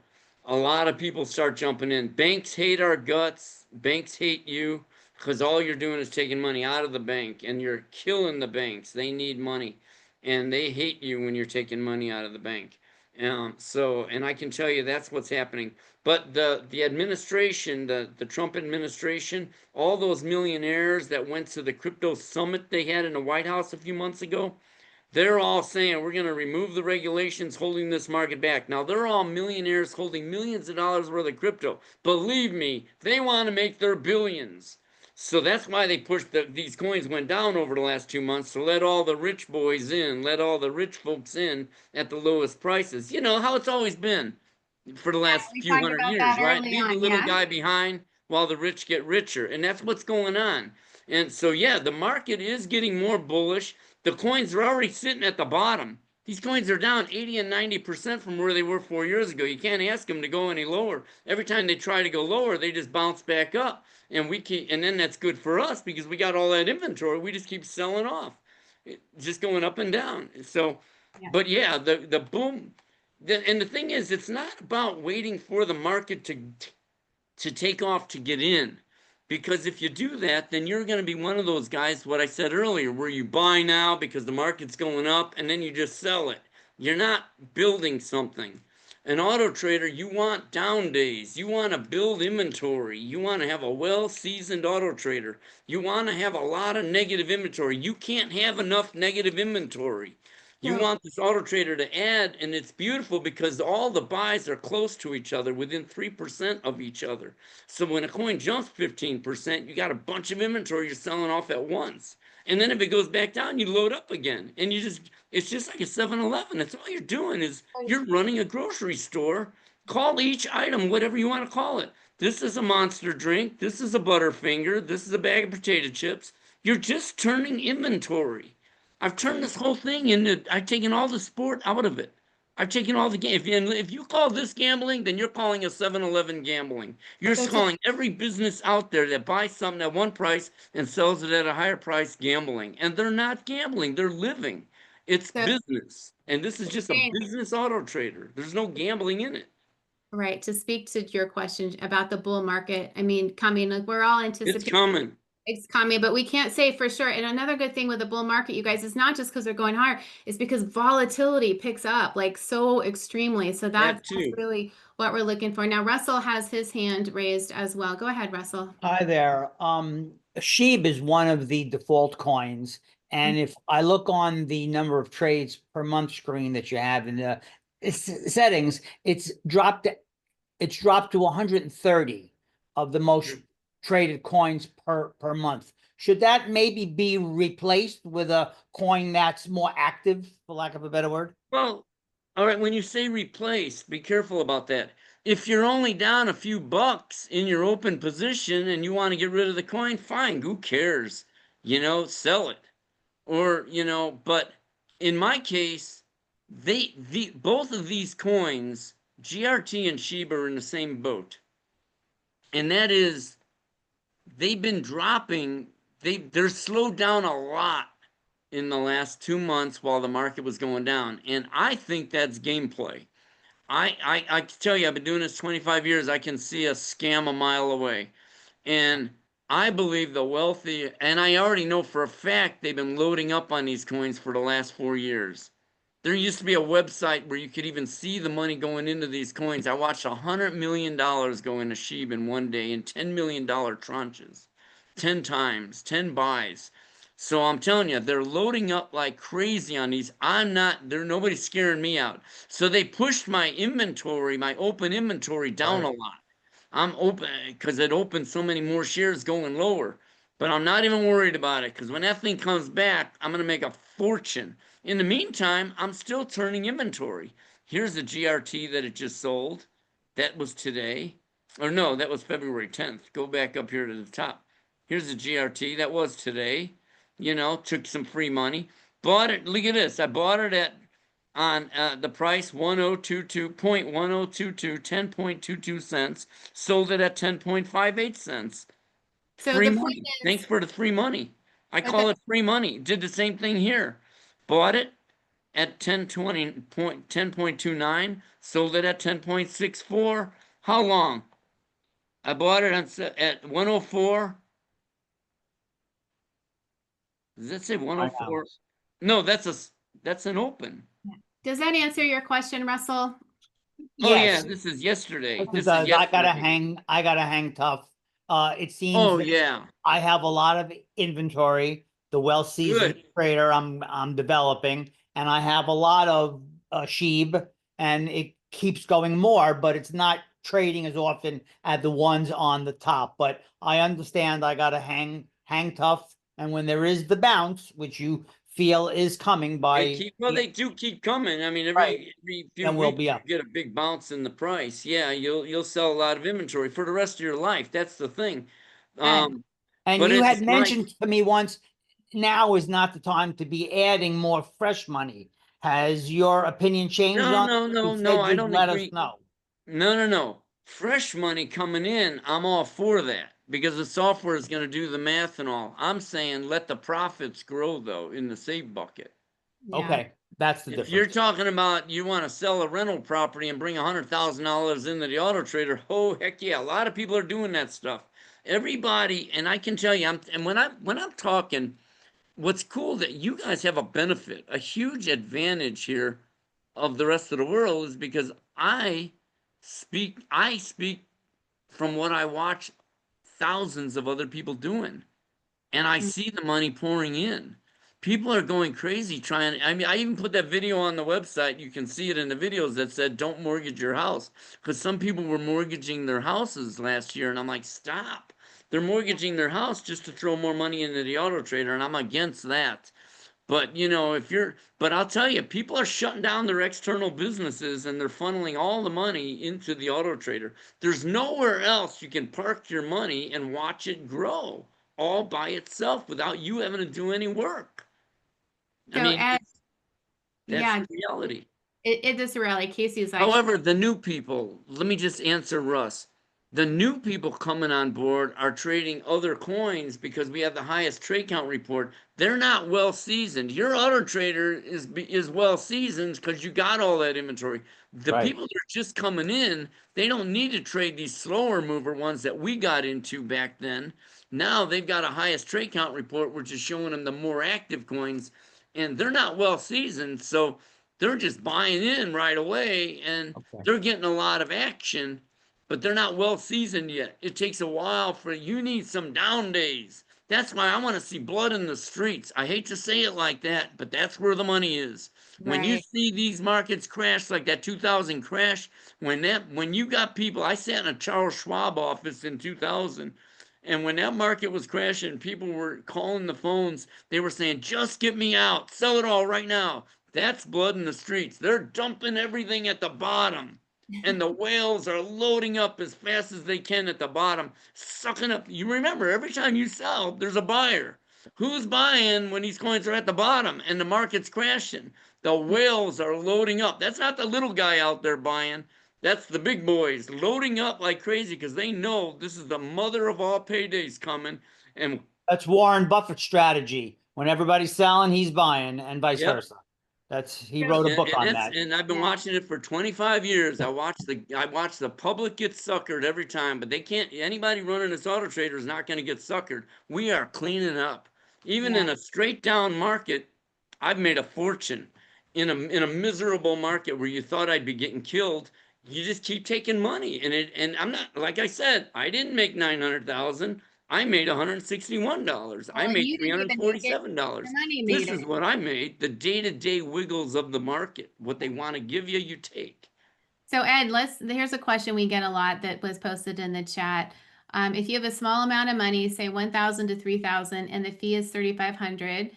a lot of people start jumping in. Banks hate our guts. Banks hate you because all you're doing is taking money out of the bank and you're killing the banks. They need money and they hate you when you're taking money out of the bank. And I can tell you that's what's happening. But the administration, the Trump administration, all those millionaires that went to the crypto summit they had in the White House a few months ago, they're all saying we're going to remove the regulations holding this market back. Now, they're all millionaires holding millions of dollars worth of crypto. Believe me, they want to make their billions. So that's why they pushed these coins went down over the last 2 months to let all the rich boys in, let all the rich folks in at the lowest prices. You know how it's always been for the last We few talked hundred about years, that right? early Leave the on. little Yeah. guy behind while the rich get richer. And that's what's going on. And so, yeah, the market is getting more bullish. The coins are already sitting at the bottom. These coins are down 80 and 90% from where they were 4 years ago. You can't ask them to go any lower. Every time they try to go lower, they just bounce back up. And then that's good for us because we got all that inventory. We just keep selling off, just going up and down. So, Yeah. but yeah, the boom. And the thing is, it's not about waiting for the market to take off to get in. Because if you do that, then you're going to be one of those guys, what I said earlier, where you buy now because the market's going up and then you just sell it. You're not building something. An auto trader, you want down days. You want to build inventory. You want to have a well-seasoned auto trader. You want to have a lot of negative inventory. You can't have enough negative inventory. You So, want this auto trader to add, and it's beautiful because all the buys are close to each other, within 3% of each other. So when a coin jumps 15%, you got a bunch of inventory you're selling off at once. And then if it goes back down, you load up again. And it's just like a 7-Eleven. That's all you're doing is you're running a grocery store. Call each item whatever you want to call it. This is a Monster drink. This is a Butterfinger. This is a bag of potato chips. You're just turning inventory. I've turned this whole thing into, I've taken all the sport out of it. I've taken all the game. If you call this gambling, then you're calling a 7-Eleven gambling. You're so calling every business out there that buys something at one price and sells it at a higher price gambling. And they're not gambling, they're living. It's so business. And this is just a business auto trader. There's no gambling in it. right, to speak to your question about the bull market, I mean, coming, like we're all It's anticipating coming. it's coming, but we can't say for sure. And another good thing with the bull market, you guys, is not just because they're going higher, it's because volatility picks up like so extremely. So that's That too. really what we're looking for. Now, Russell has his hand raised as well. Go ahead, Russell. Hi there. SHIB is one of the default coins. And if I look on the number of trades per month screen that you have in the settings, it's dropped to 130 of the most traded coins per month. Should that maybe be replaced with a coin that's more active, for lack of a better word? Well, all right, when you say replace, be careful about that. If you're only down a few bucks in your open position and you want to get rid of the coin, fine, who cares? You know, sell it. Or, you know, but in my case, both of these coins, GRT and SHIB, are in the same boat. And that is, they've been dropping, they're slowed down a lot in the last 2 months while the market was going down. And I think that's gameplay. I can tell you, I've been doing this 25 years. I can see a scam a mile away. And I believe the wealthy, and I already know for a fact they've been loading up on these coins for the last 4 years. There used to be a website where you could even see the money going into these coins. I watched $100 million go into SHIB in one day in $10 million tranches, 10 times, 10 buys. So I'm telling you, they're loading up like crazy on these. Nobody's scaring me out. So they pushed my inventory, my open inventory down a lot. I'm open because it opened so many more shares going lower. But I'm not even worried about it because when that thing comes back, I'm going to make a fortune. In the meantime, I'm still turning inventory. Here's the GRT that it just sold. That was today. Or no, that was February 10th. Go back up here to the top. Here's the GRT. That was today. You know, took some free money. Bought it. Look at this. I bought it on the price 1022, 10.22 cents. Sold it at 10.58 cents. So Free the point money. is, Thanks for the free money. I but call it free money. Did the same thing here. Bought it at 10.29, sold it at 10.64. How long? I bought it at 104. Does that say 104? No, that's an open. does that answer your question, Russell? Oh yeah, Yes, this is yesterday. it This is does. I gotta yesterday. hang tough. It seems Oh that yeah, I have a lot of inventory, the well-seasoned good. trader I'm developing, and I have a lot of SHIB, and it keeps going more, but it's not trading as often as the ones on the top. But I understand I gotta hang tough, and when there is the bounce, which you feel is coming They do keep coming. I mean, right, every few then we'll weeks be you up. get a big bounce in the price. Yeah, you'll sell a lot of inventory for the rest of your life. That's the thing. And And But you it's had like, mentioned to me once, now is not the time to be adding more fresh money. Has your opinion changed on it? You no, said I you'd don't let us agree. know. No. Fresh money coming in, I'm all for that because the software is going to do the math and all. I'm saying let the profits grow though in the save bucket. yeah, Okay. That's the If you're difference. talking about you want to sell a rental property and bring $100,000 into the auto trader, oh heck yeah, a lot of people are doing that stuff. Everybody, and I can tell you, and when I'm talking, what's cool that you guys have a benefit, a huge advantage here of the rest of the world is because I speak from what I watch thousands of other people doing, and I see the money pouring in. People are going crazy trying. I mean, I even put that video on the website. You can see it in the videos that said, "Don't mortgage your house," because some people were mortgaging their houses last year, and I'm like, stop. They're mortgaging their house just to throw more money into the auto trader, and I'm against that. But but I'll tell you, people are shutting down their external businesses and they're funneling all the money into the auto trader. There's nowhere else you can park your money and watch it grow all by itself without you having to do any work. I So mean, Ed, that's yeah, the reality. it is really Casey's actually. However, the new people, let me just answer Russ. The new people coming on board are trading other coins because we have the highest trade count report. They're not well seasoned. Your auto trader is well seasoned because you got all that inventory. The Right. people that are just coming in, they don't need to trade these slower mover ones that we got into back then. Now they've got a highest trade count report, which is showing them the more active coins, and they're not well seasoned. So they're just buying in right away and Okay. they're getting a lot of action, but they're not well seasoned yet. It takes a while for you need some down days. That's why I want to see blood in the streets. I hate to say it like that, but that's where the money is. When you Right. see these markets crash like that 2000 crash, when you got people, I sat in a Charles Schwab office in 2000, and when that market was crashing, people were calling the phones. They were saying, "Just get me out. Sell it all right now." That's blood in the streets. They're dumping everything at the bottom. And the whales are loading up as fast as they can at the bottom, sucking up. You remember, every time you sell, there's a buyer. Who's buying when these coins are at the bottom and the market's crashing? The whales are loading up. That's not the little guy out there buying. That's the big boys loading up like crazy because they know this is the mother of all paydays coming. And That's Warren Buffett's strategy. When everybody's selling, he's buying, and vice yep, versa. He wrote a book on that. and I've been Yeah. watching it for 25 years. I watch the public get suckered every time, but they can't. Anybody running this auto trader is not going to get suckered. We are cleaning up. Even Yeah. in a straight down market, I've made a fortune. In a miserable market where you thought I'd be getting killed, you just keep taking money, and I'm not, like I said, I didn't make 900,000. I made $161. I Well, and made you three didn't hundred even make it. The forty-seven money This made is it. what I made. The day-to-day wiggles of the market. What they want to give you, you take. So Ed, here's a question we get a lot that was posted in the chat. If you have a small amount of money, say 1,000 to 3,000, and the fee is 3,500,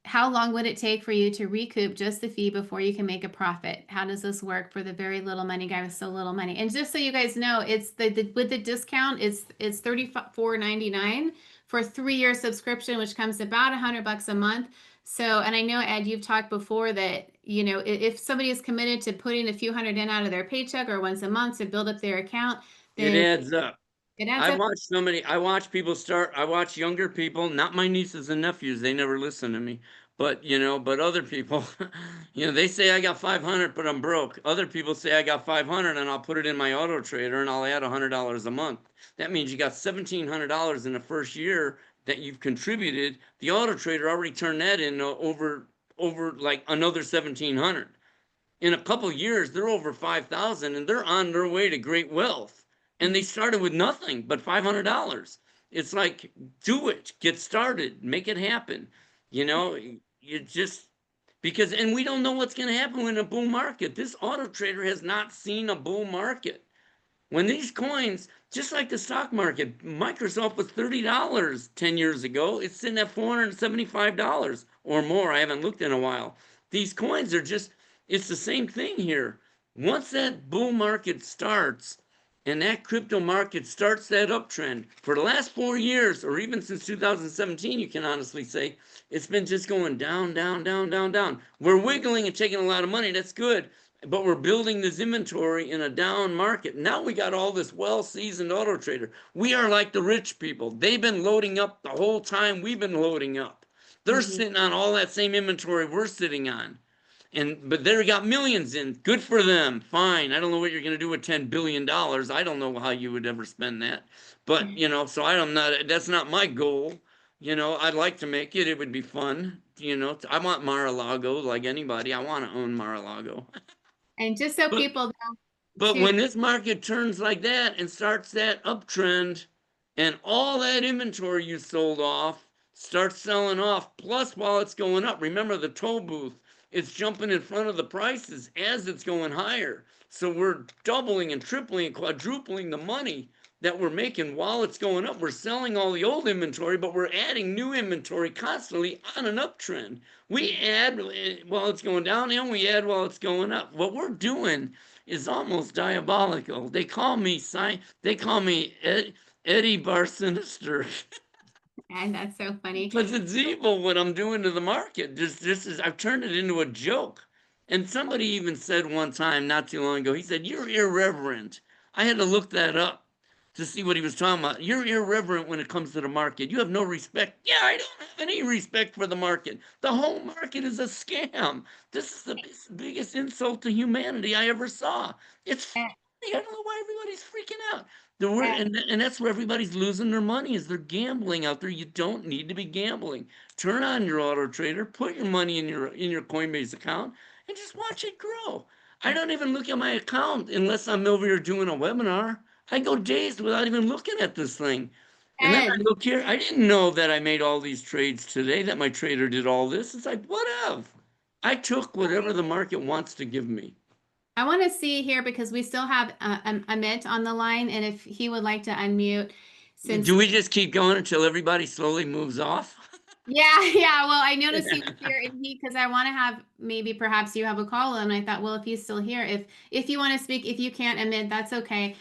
how long would it take for you to recoup just the fee before you can make a profit? How does this work for the very little money guy with so little money? And just so you guys know, it's with the discount, it's $34.99 for a 3-year subscription, which comes to about $100 a month. So, and I know Ed, you've talked before that, if somebody is committed to putting a few hundred in out of their paycheck or once a month to build up their account, It then adds up. it adds up. I watch people start, I watch younger people, not my nieces and nephews, they never listen to me. But other people, they say I got 500, but I'm broke. Other people say I got 500 and I'll put it in my auto trader and I'll add $100 a month. That means you got $1,700 in the first year that you've contributed. The auto trader already turned that in over like another 1,700. In a couple years, they're over 5,000 and they're on their way to great wealth. And they started with nothing but $500. It's like, do it, get started, make it happen. You just, because, and we don't know what's going to happen in a bull market. This auto trader has not seen a bull market. When these coins, just like the stock market, Microsoft was $30 10 years ago. It's sitting at $475 or more. I haven't looked in a while. These coins are just, it's the same thing here. Once that bull market starts and that crypto market starts that uptrend, for the last 4 years, or even since 2017, you can honestly say, it's been just going down, down, down, down, down. We're wiggling and taking a lot of money. That's good. But we're building this inventory in a down market. Now we got all this well-seasoned auto trader. We are like the rich people. They've been loading up the whole time we've been loading up. They're Mhm. sitting on all that same inventory we're sitting on. but they got millions in. Good for them. Fine. I don't know what you're going to do with $10 billion. I don't know how you would ever spend that. But, so that's not my goal. I'd like to make it. It would be fun. I want Mar-a-Lago like anybody. I want to own Mar-a-Lago. And just so But, people know but too, when this market turns like that and starts that uptrend, and all that inventory you sold off starts selling off, plus while it's going up, remember the toll booth, it's jumping in front of the prices as it's going higher. So we're doubling and tripling and quadrupling the money that we're making while it's going up. We're selling all the old inventory, but we're adding new inventory constantly on an uptrend. We add while it's going down and we add while it's going up. What we're doing is almost diabolical. They call me Eddie Barsano. and that's so funny. Because it's evil what I'm doing to the market. This is I've turned it into a joke. And somebody even said one time not too long ago, he said, "You're irreverent." I had to look that up to see what he was talking about. You're irreverent when it comes to the market. You have no respect. Yeah, I don't have any respect for the market. The whole market is a scam. This is the biggest insult to humanity I ever saw. It's funny. I don't know why everybody's freaking out. And that's where everybody's losing their money is they're gambling out there. You don't need to be gambling. Turn on your auto trader, put your money in your Coinbase account, and just watch it grow. I don't even look at my account unless I'm over here doing a webinar. I go days without even looking at this thing. And then I Ed, look here. I didn't know that I made all these trades today, that my trader did all this. It's like, whatever. I took whatever the market wants to give me. I want to see here because we still have Amit on the line, and if he would like to unmute, since Do we just keep going until everybody slowly moves off? yeah. Well, I noticed he was here, and because I want to have maybe perhaps you have a call, and I thought, well, if he's still here, if you want to speak, if you can't Amit, that's okay.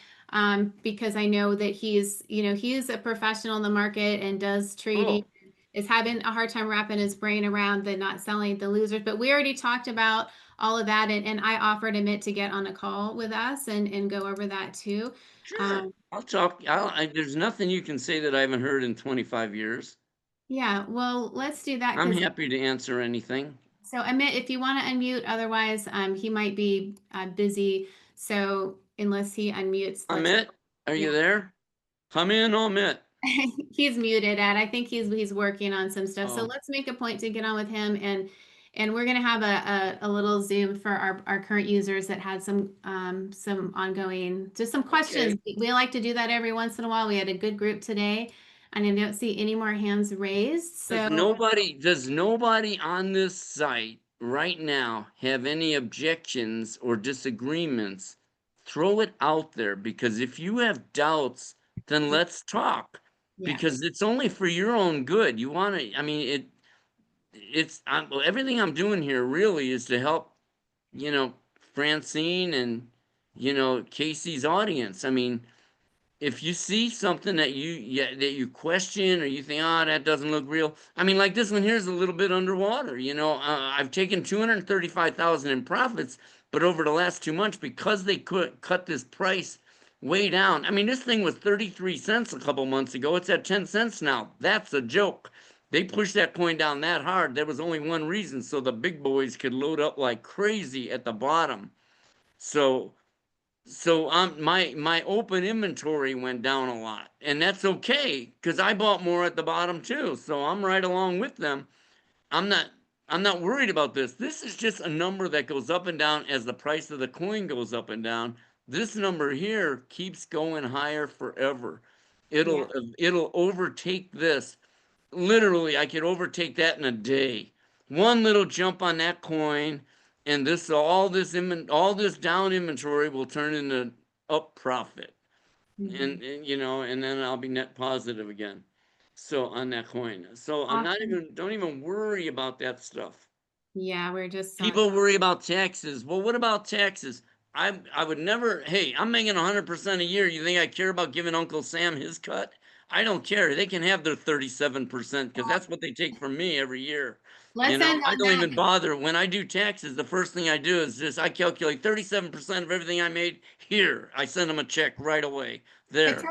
Because I know that he's a professional in the market and does trading. Oh, Is having a hard time wrapping his brain around the not selling the losers. But we already talked about all of that, and I offered Amit to get on a call with us and go over that too. sure. I'll talk. There's nothing you can say that I haven't heard in 25 years. Yeah, well, let's do that I'm because happy to answer anything. so Amit, if you want to unmute, otherwise he might be busy. So unless he unmutes, let's Amit, are yeah. you there? Come in, Amit. He's muted, Ed. I think he's working on some stuff. So Oh, let's make a point to get on with him and we're gonna have a little Zoom for our current users that had some ongoing just some questions. okay. We like to do that every once in a while. We had a good group today, and I don't see any more hands raised. Does So nobody on this site right now have any objections or disagreements? Throw it out there because if you have doubts, then let's talk yeah, because it's only for your own good. You want to, I mean, everything I'm doing here really is to help, you know, Francine and, Casey's audience. I mean, if you see something that you question or you think, oh, that doesn't look real. I mean, like this one here's a little bit underwater. I've taken 235,000 in profits, but over the last 2 months, because they could cut this price way down. I mean, this thing was 33 cents a couple months ago. It's at 10 cents now. That's a joke. They pushed that coin down that hard. There was only one reason, so the big boys could load up like crazy at the bottom. So my open inventory went down a lot, and that's okay because I bought more at the bottom too. So I'm right along with them. I'm not I'm not worried about this. This is just a number that goes up and down as the price of the coin goes up and down. This number here keeps going higher forever. yeah. It'll overtake this. Literally, I could overtake that in a day. One little jump on that coin, and all this down inventory will turn into up profit, Mhm. and then I'll be net positive again. So on that coin, so Awesome. don't even worry about that stuff. Yeah, we're just People worry about taxes. Well, what about taxes? I would never. Hey, I'm making 100% a year. You think I care about giving Uncle Sam his cut? I don't care. They can have their 37% because that's what they take from me every year. let's end I on don't that. even bother when I do taxes. The first thing I do is I calculate 37% of everything I made here. I send them a check right away. But There.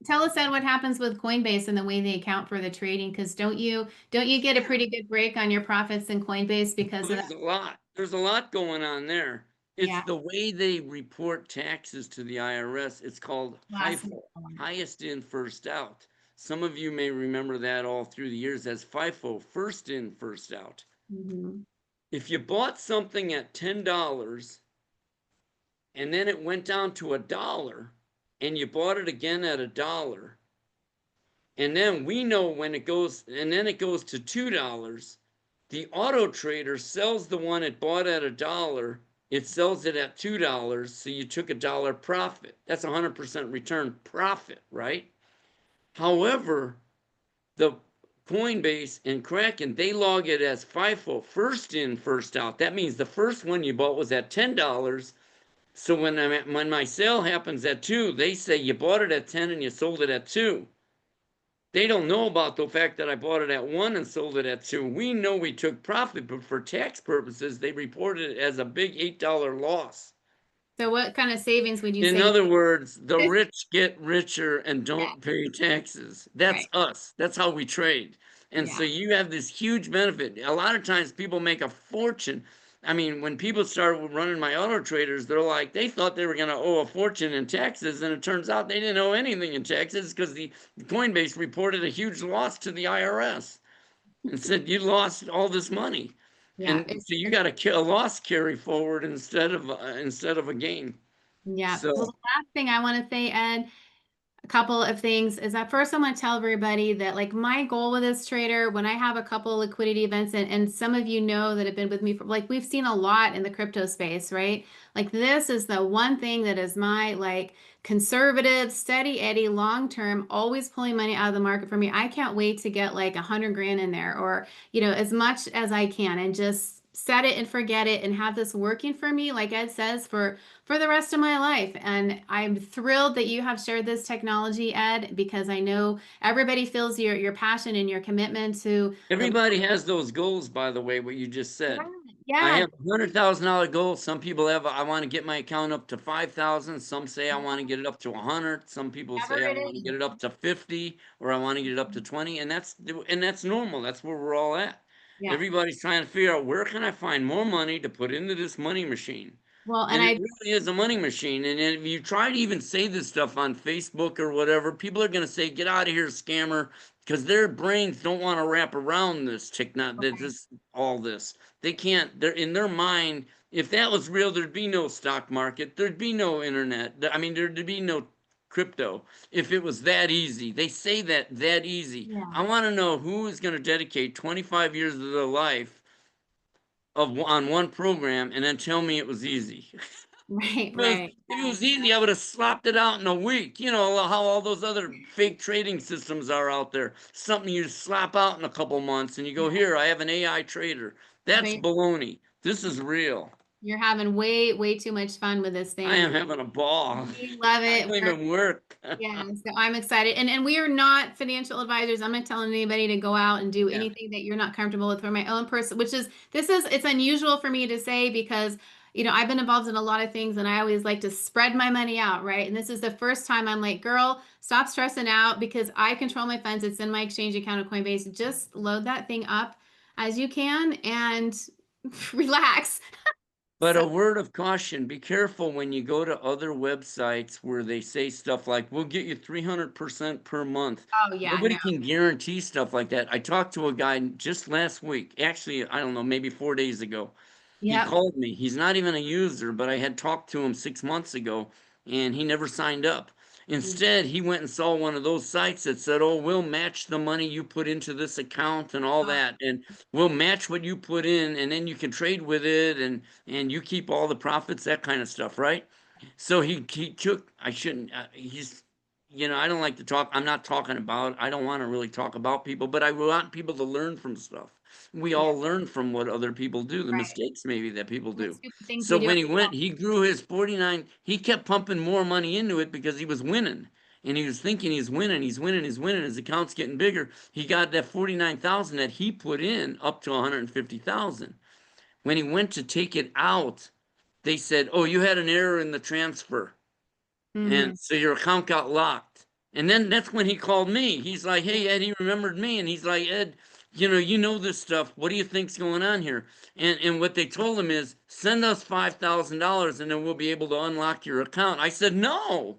tell us Ed what happens with Coinbase and the way they account for the trading because don't you get a pretty good break on your profits in Coinbase because of that? Lose a lot. There's a lot going on there. It's Yeah. the way they report taxes to the IRS. It's called Last HIFO, highest in, first out. Some of you may remember that all through the years as FIFO, first in, first out. Mm-hmm. If you bought something at $10 and then it went down to $1 and you bought it again at $1, and then we know when it goes, and then it goes to $2, the auto trader sells the one it bought at $1, it sells it at $2, so you took $1 profit. That's 100% return profit, right? However, the Coinbase and Kraken, they log it as FIFO, first in, first out. That means the first one you bought was at $10. So when my sale happens at 2, they say you bought it at 10 and you sold it at 2. They don't know about the fact that I bought it at 1 and sold it at 2. We know we took profit, but for tax purposes, they reported it as a big $8 loss. So what kind of savings would you In say? other words, the rich get richer and Yeah. don't pay taxes. That's Right. us. That's how we trade. And so Yeah. you have this huge benefit. A lot of times people make a fortune. I mean, when people started running my auto traders, they're like, they thought they were going to owe a fortune in taxes. And it turns out they didn't owe anything in taxes because the Coinbase reported a huge loss to the IRS and said, you lost all this money. Yeah. And so you got a loss carry forward instead of a gain. Yeah. So Well, the last thing I want to say, Ed, a couple of things is that first I want to tell everybody that like my goal with this trader, when I have a couple liquidity events, and some of you know that have been with me for like we've seen a lot in the crypto space, right? Like this is the one thing that is my like conservative, steady Eddie, long term, always pulling money out of the market for me. I can't wait to get like 100 grand in there, or as much as I can, and just set it and forget it and have this working for me, like Ed says, for the rest of my life. And I'm thrilled that you have shared this technology, Ed, because I know everybody feels your passion and your commitment to the. everybody has those goals, by the way, what you just Yeah, said. I yeah, have $100,000 goal. Some people have, I want to get my account up to 5,000. Some say I want to get it up to 100. Some people whatever say I it want to is. get it up to 50, or I want to get it up to 20. And that's normal. That's where we're all at. Yeah. Everybody's trying to figure out where can I find more money to put into this money machine. Well, and And it I really is a money machine. And if you try to even say this stuff on Facebook or whatever, people are going to say, get out of here, scammer, because their brains don't want to wrap around this technology, okay. all this. They can't, they're in their mind. If that was real, there'd be no stock market. There'd be no internet. I mean, there'd be no crypto if it was that easy. They say that easy. Yeah. I want to know who is going to dedicate 25 years of their life on one program and then tell me it was easy. Right, Because right. if it was easy, I would have slopped it out in a week. You know how all those other fake trading systems are out there. Something you slap out in a couple months and you go, Yeah. here, I have an AI trader. That's But baloney. This is real. you're having way, way too much fun with this I thing. am having a ball. We love I it. don't even work. Yeah, so I'm excited. And we are not financial advisors. I'm not telling anybody to go out and do Yeah. anything that you're not comfortable with. For my own person, it's unusual for me to say because I've been involved in a lot of things and I always like to spread my money out, right? And this is the first time I'm like, girl, stop stressing out because I control my funds. It's in my exchange account at Coinbase. Just load that thing up as you can and relax. But So, a word of caution, be careful when you go to other websites where they say stuff like, we'll get you 300% per month. oh yeah, Nobody no. can guarantee stuff like that. I talked to a guy just last week, actually, I don't know, maybe 4 days ago. He Yep. called me. He's not even a user, but I had talked to him 6 months ago and he never signed up. Instead, he went and saw one of those sites that said, oh, we'll match the money you put into this account and all that. And we'll match what you put in and then you can trade with it and you keep all the profits, that kind of stuff, right? So he took, I shouldn't, I don't like to talk, I'm not talking about, I don't want to really talk about people, but I want people to learn from stuff. We Yeah, all learn from what other people do, the right. mistakes maybe that people The do. stupid things So we do. when he went, he grew his 49, he kept pumping more money into it because he was winning. And he was thinking he's winning, he's winning, he's winning, his account's getting bigger. He got that 49,000 that he put in up to 150,000. When he went to take it out, they said, oh, you had an error in the transfer. Mm-hmm. And so your account got locked. And then that's when he called me. He's like, hey, Ed, he remembered me. And he's like, Ed, you know this stuff. What do you think's going on here? And what they told him is, send us $5,000 and then we'll be able to unlock your account. I said, no.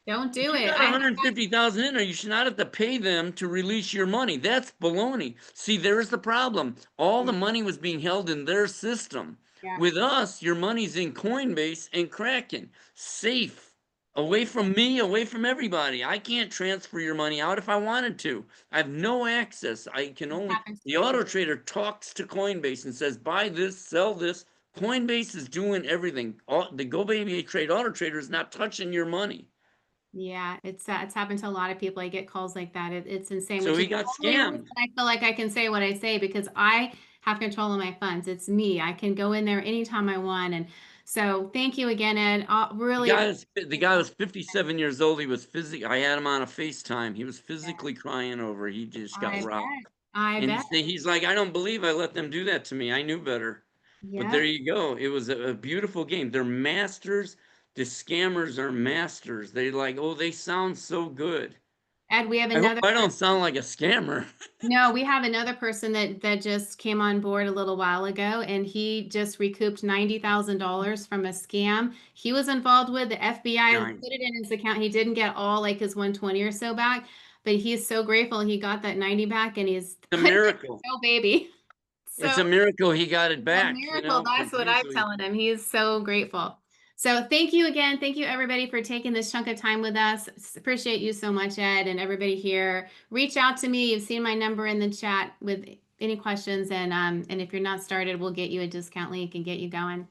Don't If do you it. got I 150,000 in there, you should not have to pay them to release your money. That's baloney. See, there's the problem. All the money was being held in their system. yeah. With us, your money's in Coinbase and Kraken, safe, away from me, away from everybody. I can't transfer your money out if I wanted to. I have no access. I can only, Happens the to me. auto trader talks to Coinbase and says, buy this, sell this. Coinbase is doing everything. The GoBabyTrade auto trader is not touching your money. Yeah, it's happened to a lot of people. I get calls like that. It's insane, So which he is got the only reason scammed. I feel like I can say what I say because I have control of my funds. It's me. I can go in there anytime I want. And so thank you again, Ed. The Really guy appreciate is the it. guy was 57 years old. He was physically. I had him on a FaceTime. He was Yeah, physically crying over. He just got I robbed. bet. I And bet. he's like, I don't believe I let them do that to me. I knew better. But there Yep. you go. It was a beautiful game. They're masters. The scammers are masters. They like, oh, they sound so good. Ed, we have I hope another I don't sound like a scammer. No, we have another person that just came on board a little while ago, and he just recouped $90,000 from a scam he was involved with. The FBI put Nice. it in his account. He didn't get all like his 120 or so back, but he's so grateful he got that 90 back, and he's It's a putting it miracle. in GoBaby. It's So a miracle he got it it's a back, miracle. That's because what I'm usually. telling him. He is so grateful. So thank you again. Thank you everybody for taking this chunk of time with us. Appreciate you so much, Ed, and everybody here. Reach out to me. You've seen my number in the chat with any questions, and if you're not started, we'll get you a discount link and get you going.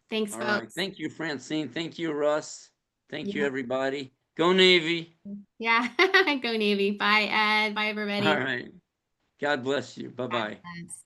Thanks, All right. folks. Thank you, Francine. Thank you, Russ. Thank you, Yep. everybody. Go Navy. Yeah. Go Navy. Bye, Ed. Bye, All everybody. right. God bless you. God Bye-bye. bless.